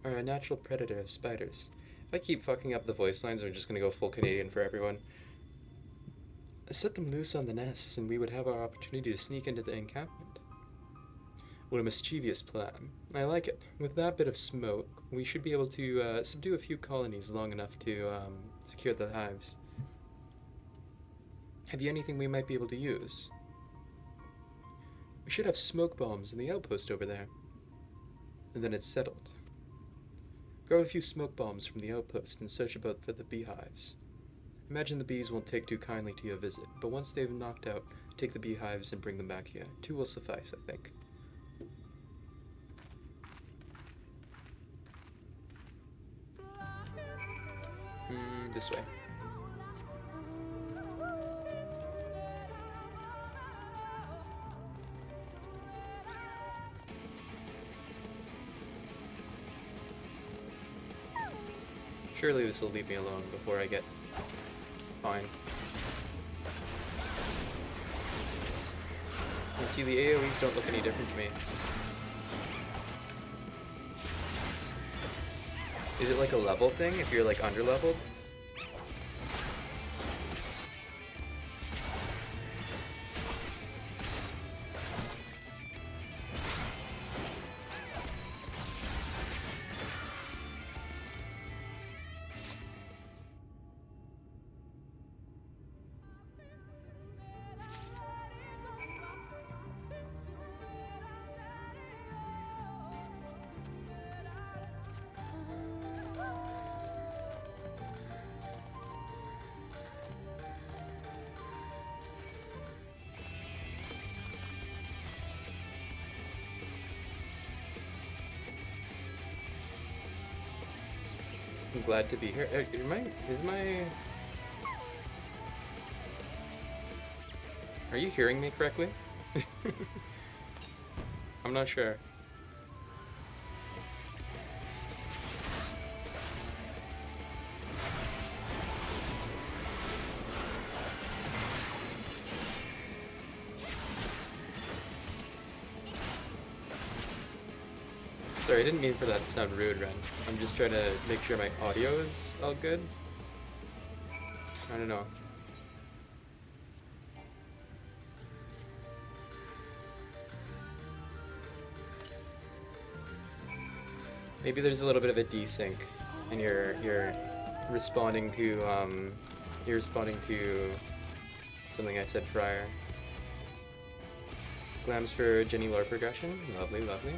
are a natural predator of spiders. If I keep fucking up the voice lines, I'm just gonna go full Canadian for everyone. Set them loose on the nests, and we would have our opportunity to sneak into the encampment. What a mischievous plan. I like it. With that bit of smoke, we should be able to subdue a few colonies long enough to secure the hives. Have you anything we might be able to use? We should have smoke bombs in the outpost over there. And then it's settled. Grab a few smoke bombs from the outpost and search about for the beehives. Imagine the bees won't take too kindly to your visit, but once they've knocked out, take the beehives and bring them back here. 2 will suffice, I think. This way. Surely this will leave me alone before I get fined. And see, the AoEs don't look any different to me. Is it like a level thing if you're like under-leveled? I'm glad to be here. Are you hearing me correctly? I'm not sure. Sorry, I didn't mean for that to sound rude, Ren. I'm just trying to make sure my audio is all good. I don't know. Maybe there's a little bit of a desync, and you're responding to something I said prior. Glams for Jenny lore progression. Lovely, lovely.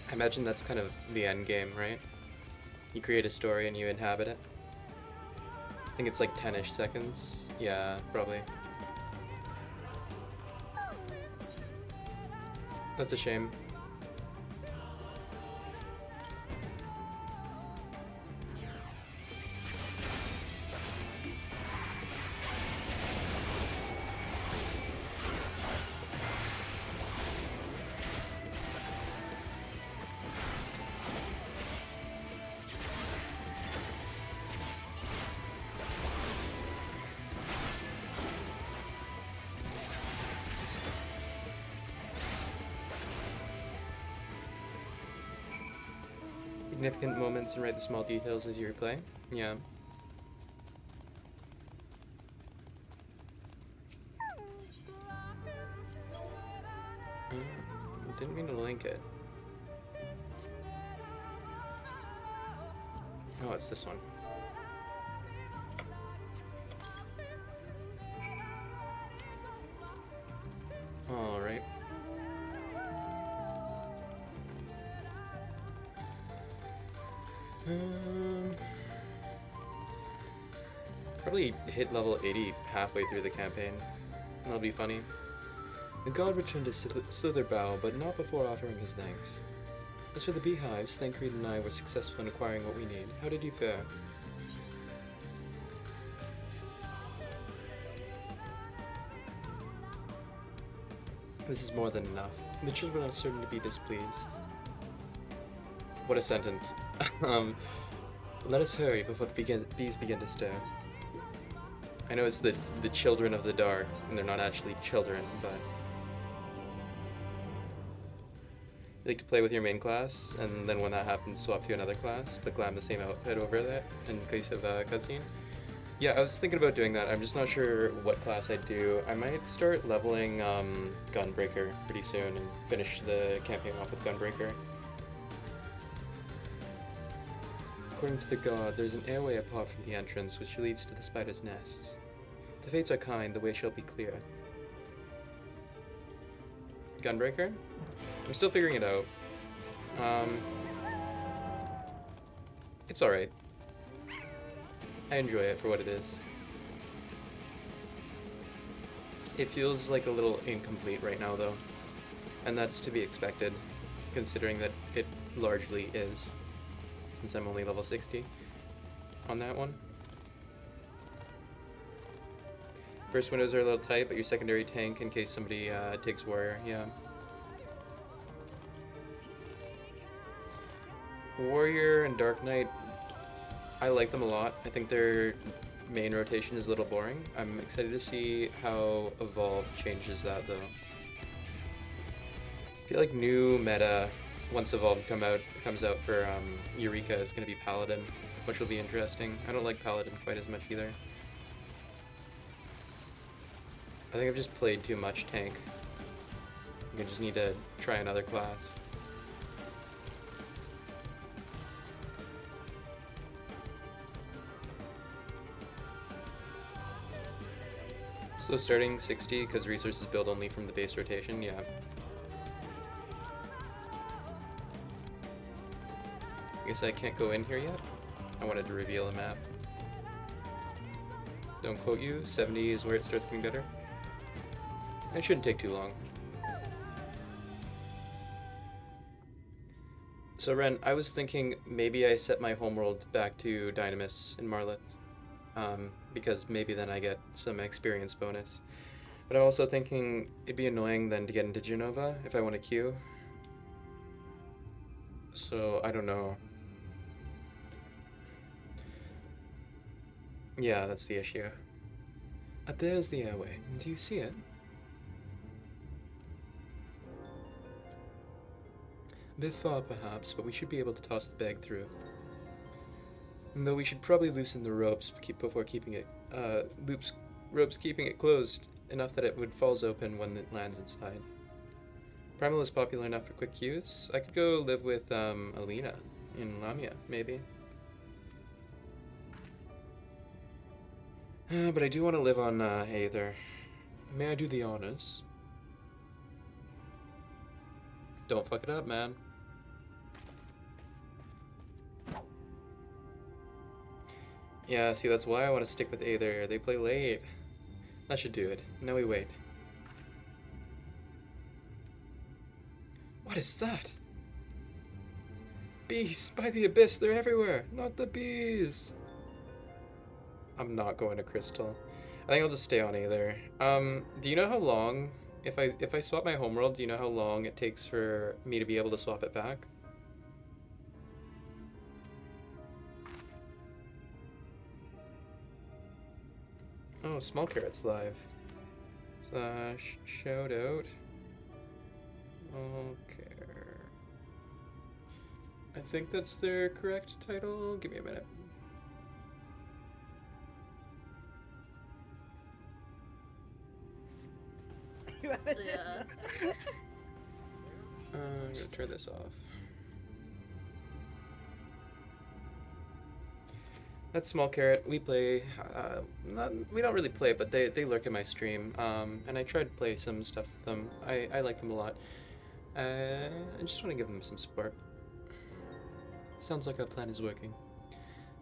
I imagine that's kind of the end game, right? You create a story and you inhabit it. I think it's like 10-ish seconds. Yeah, probably. That's a shame. Significant moments and write the small details as you replay. Yeah. Didn't mean to link it. Oh, it's this one. All right. Probably hit level 80 halfway through the campaign. That'll be funny. The god returned to Slitherbow, but not before offering his thanks. As for the beehives, Thancred and I were successful in acquiring what we need. How did you fare? This is more than enough. The children are certain to be displeased. What a sentence. Let us hurry before the bees begin to stir. I know it's the children of the dark, and they're not actually children, but... You like to play with your main class, and then when that happens, swap to another class, but glam the same outfit over there in case of a cutscene. Yeah, I was thinking about doing that. I'm just not sure what class I'd do. I might start leveling Gunbreaker pretty soon and finish the campaign off with Gunbreaker. According to the god, there's an airway apart from the entrance which leads to the spider's nests. The fates are kind, the way shall be clear. Gunbreaker? I'm still figuring it out. It's alright. I enjoy it for what it is. It feels like a little incomplete right now though, and that's to be expected, considering that it largely is, since I'm only level 60 on that one. First windows are a little tight, but your secondary tank in case somebody takes warrior, yeah. Warrior and Dark Knight, I like them a lot. I think their main rotation is a little boring. I'm excited to see how Evolve changes that though. I feel like new meta, once Evolve comes out for Eureka, is going to be Paladin, which will be interesting. I don't like Paladin quite as much either. I think I've just played too much tank. I just need to try another class. So starting 60 because resources build only from the base rotation, yeah. I guess I can't go in here yet. I wanted to reveal a map. Don't quote you, 70 is where it starts getting better. It shouldn't take too long. So Ren, I was thinking maybe I set my homeworld back to Dynamis in Marlith. Because maybe then I get some experience bonus. But I'm also thinking it'd be annoying then to get into Genova if I want to queue. So I don't know. Yeah, that's the issue. There's the airway. Do you see it? A bit far perhaps, but we should be able to toss the bag through. Though we should probably loosen the ropes before keeping it, ropes keeping it closed enough that it would falls open when it lands inside. Primal is popular enough for quick queues. I could go live with Alina in Lamia, maybe. But I do want to live on Aether. May I do the honors? Don't fuck it up, man. Yeah, see, that's why I want to stick with Aether. They play late. That should do it. Now we wait. What is that? Bees! By the abyss, they're everywhere! Not the bees! I'm not going to Crystal. I think I'll just stay on Aether. Do you know how long, if I swap my homeworld, do you know how long it takes for me to be able to swap it back? Oh, Small Carrot's live. / shout out. Okay. I think that's their correct title. Give me a minute. Yeah. I'm gonna turn this off. That's Small Carrot. We play, we don't really play, but they lurk in my stream, and I tried to play some stuff with them. I like them a lot. I just want to give them some support. Sounds like our plan is working.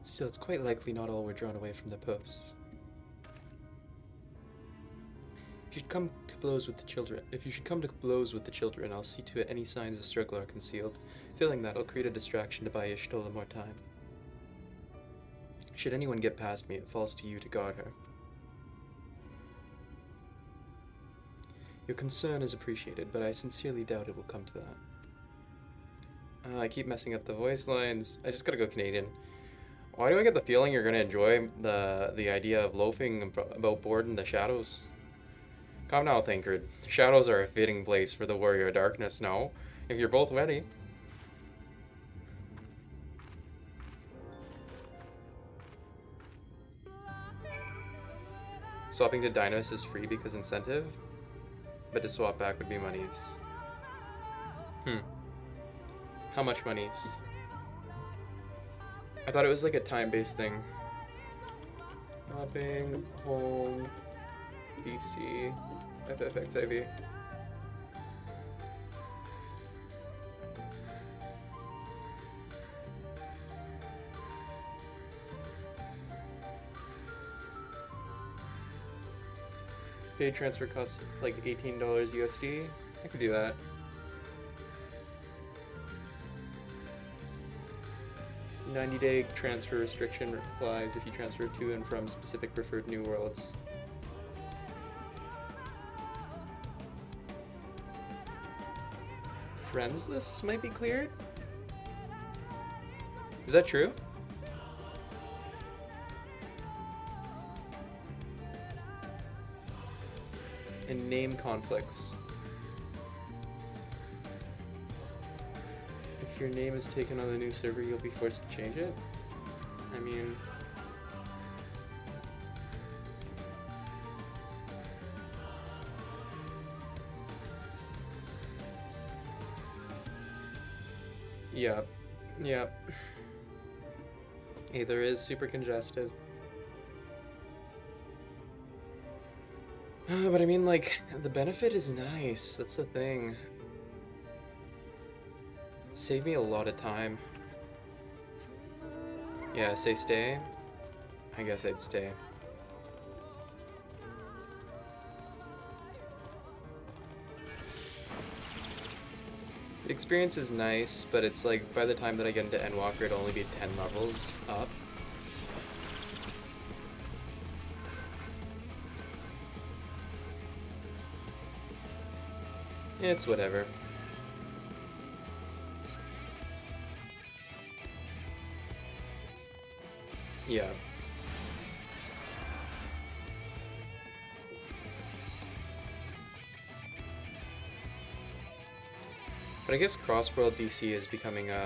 Still, it's quite likely not all were drawn away from the posts. If you should come to blows with the children, I'll see to it any signs of struggle are concealed. Failing that, I'll create a distraction to buy Y'shtola more time. Should anyone get past me, it falls to you to guard her. Your concern is appreciated, but I sincerely doubt it will come to that. I keep messing up the voice lines. I just gotta go Canadian. Why do I get the feeling you're gonna enjoy the idea of loafing about board in the shadows? Come now, Thancred. Shadows are a fitting place for the Warrior of Darkness now, if you're both ready. Swapping to Dinos is free because incentive, but to swap back would be monies. How much monies? I thought it was like a time-based thing. Shopping, home, DC, FFXIV. Paid transfer costs like $18 USD. I could do that. $90-day transfer restriction applies if you transfer to and from specific preferred new worlds. Friends lists might be cleared? Is that true? And name conflicts. If your name is taken on the new server, you'll be forced to change it? I mean... Yep. Yep. Either is super congested. But I mean, like, the benefit is nice. That's the thing. Save me a lot of time. Yeah, say stay. I guess I'd stay. The experience is nice, but it's like, by the time that I get into Endwalker, it'll only be 10 levels up. It's whatever. Yeah. But I guess cross-world DC is becoming or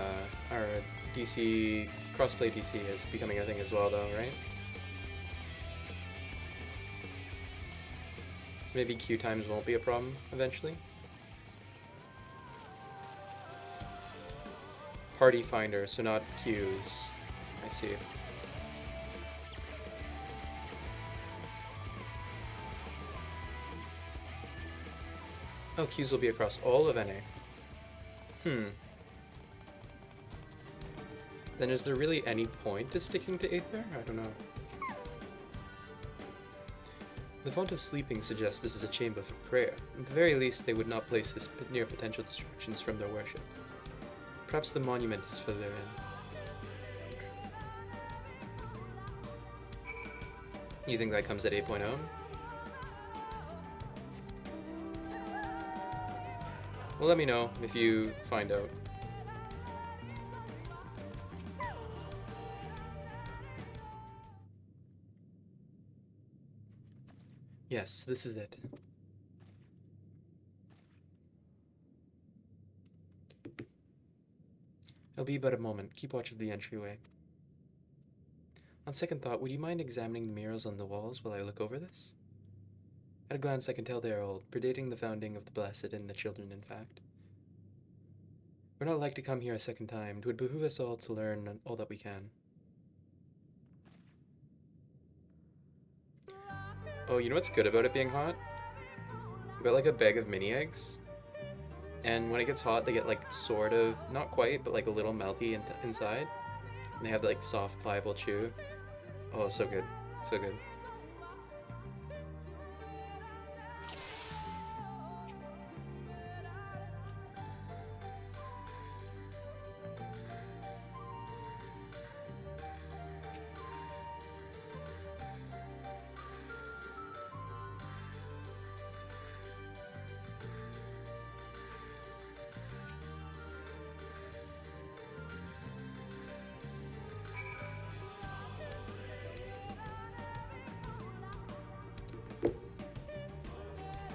DC, crossplay DC is becoming a thing as well though, right? So maybe queue times won't be a problem eventually. Party finder, so not queues. I see. Oh, queues will be across all of NA. Then is there really any point to sticking to Aether? I don't know. The font of sleeping suggests this is a chamber for prayer. At the very least, they would not place this near potential distractions from their worship. Perhaps the monument is further in. You think that comes at 8.0? Well, let me know if you find out. Yes, this is it. It'll be but a moment. Keep watch of the entryway. On second thought, would you mind examining the murals on the walls while I look over this? At a glance, I can tell they are old, predating the founding of the Blessed and the Children, in fact. We're not like to come here a second time. It would behoove us all to learn all that we can. Oh, you know what's good about it being hot? I've got like a bag of mini eggs. And when it gets hot, they get like sort of, not quite, but like a little melty inside. And they have like soft, pliable chew. Oh, so good. So good.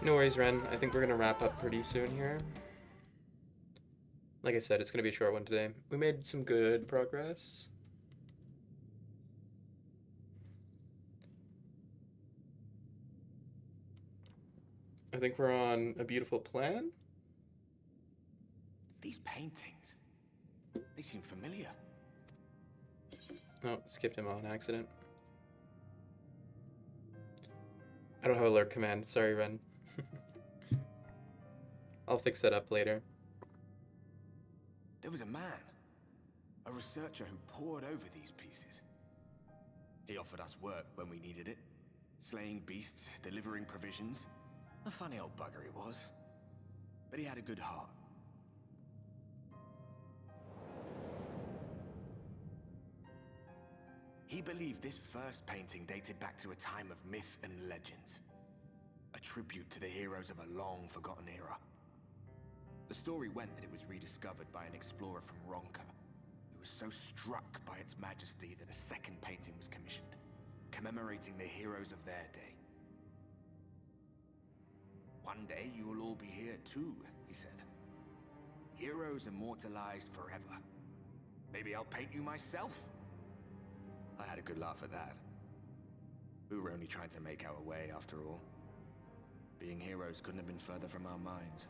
No worries, Ren. I think we're gonna wrap up pretty soon here. Like I said, it's gonna be a short one today. We made some good progress. I think we're on a beautiful plan. These paintings, they seem familiar. Oh, skipped him on accident. I don't have a lurk command. Sorry, Ren. I'll fix that up later. There was a man, a researcher who pored over these pieces. He offered us work when we needed it. Slaying beasts, delivering provisions. A funny old bugger he was. But he had a good heart. He believed this first painting dated back to a time of myth and legends. A tribute to the heroes of a long-forgotten era. The story went that it was rediscovered by an explorer from Ronka, who was so struck by its majesty that a second painting was commissioned, commemorating the heroes of their day. One day you will all be here too, he said. Heroes immortalized forever. Maybe I'll paint you myself? I had a good laugh at that. We were only trying to make our way after all. Being heroes couldn't have been further from our minds.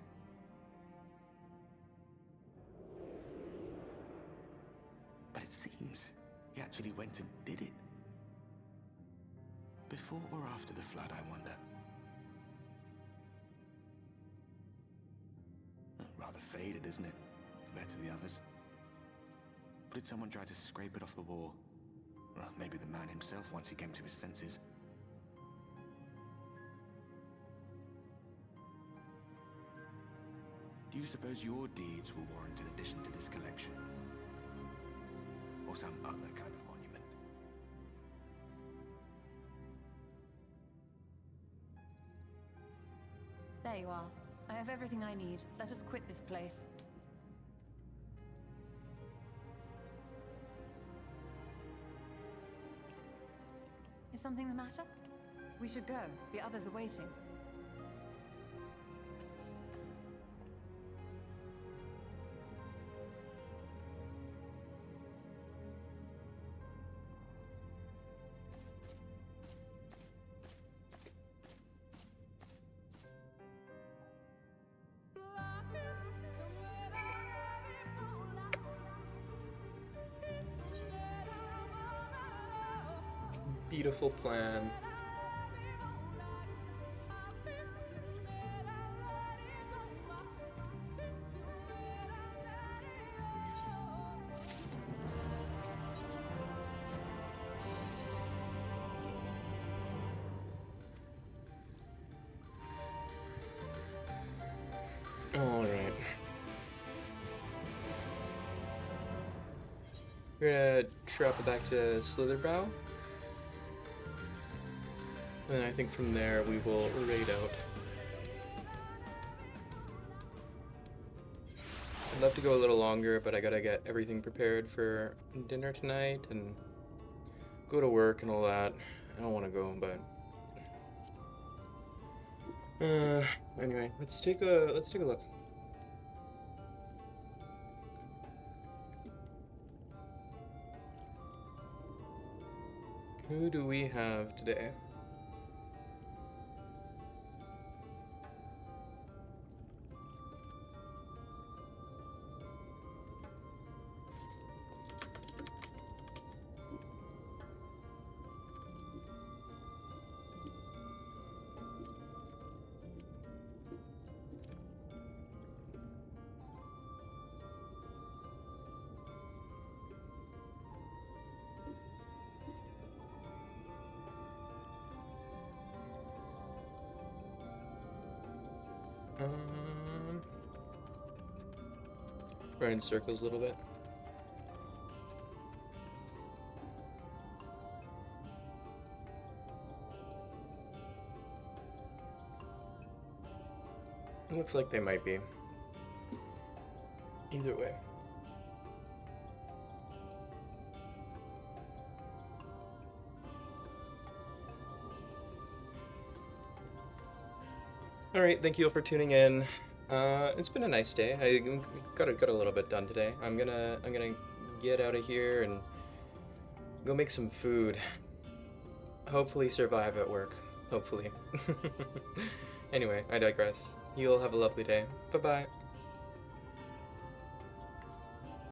But it seems he actually went and did it. Before or after the flood, I wonder. Rather faded, isn't it, compared to the others? Or did someone try to scrape it off the wall? Well, maybe the man himself once he came to his senses. Do you suppose your deeds will warrant an addition to this collection? Or some other kind of monument? There you are. I have everything I need. Let us quit this place. Is something the matter? We should go. The others are waiting. Beautiful plan. All right. We're gonna drop it back to Slitherbrow. And I think from there we will raid out. I'd love to go a little longer, but I gotta get everything prepared for dinner tonight and go to work and all that. I don't want to go, but anyway, let's take a look. Who do we have today? Run in circles a little bit. It looks like they might be. Either way. Alright, thank you all for tuning in. It's been a nice day. I got a little bit done today. I'm gonna get out of here and go make some food. Hopefully survive at work. Hopefully. Anyway, I digress. You all have a lovely day. Bye-bye.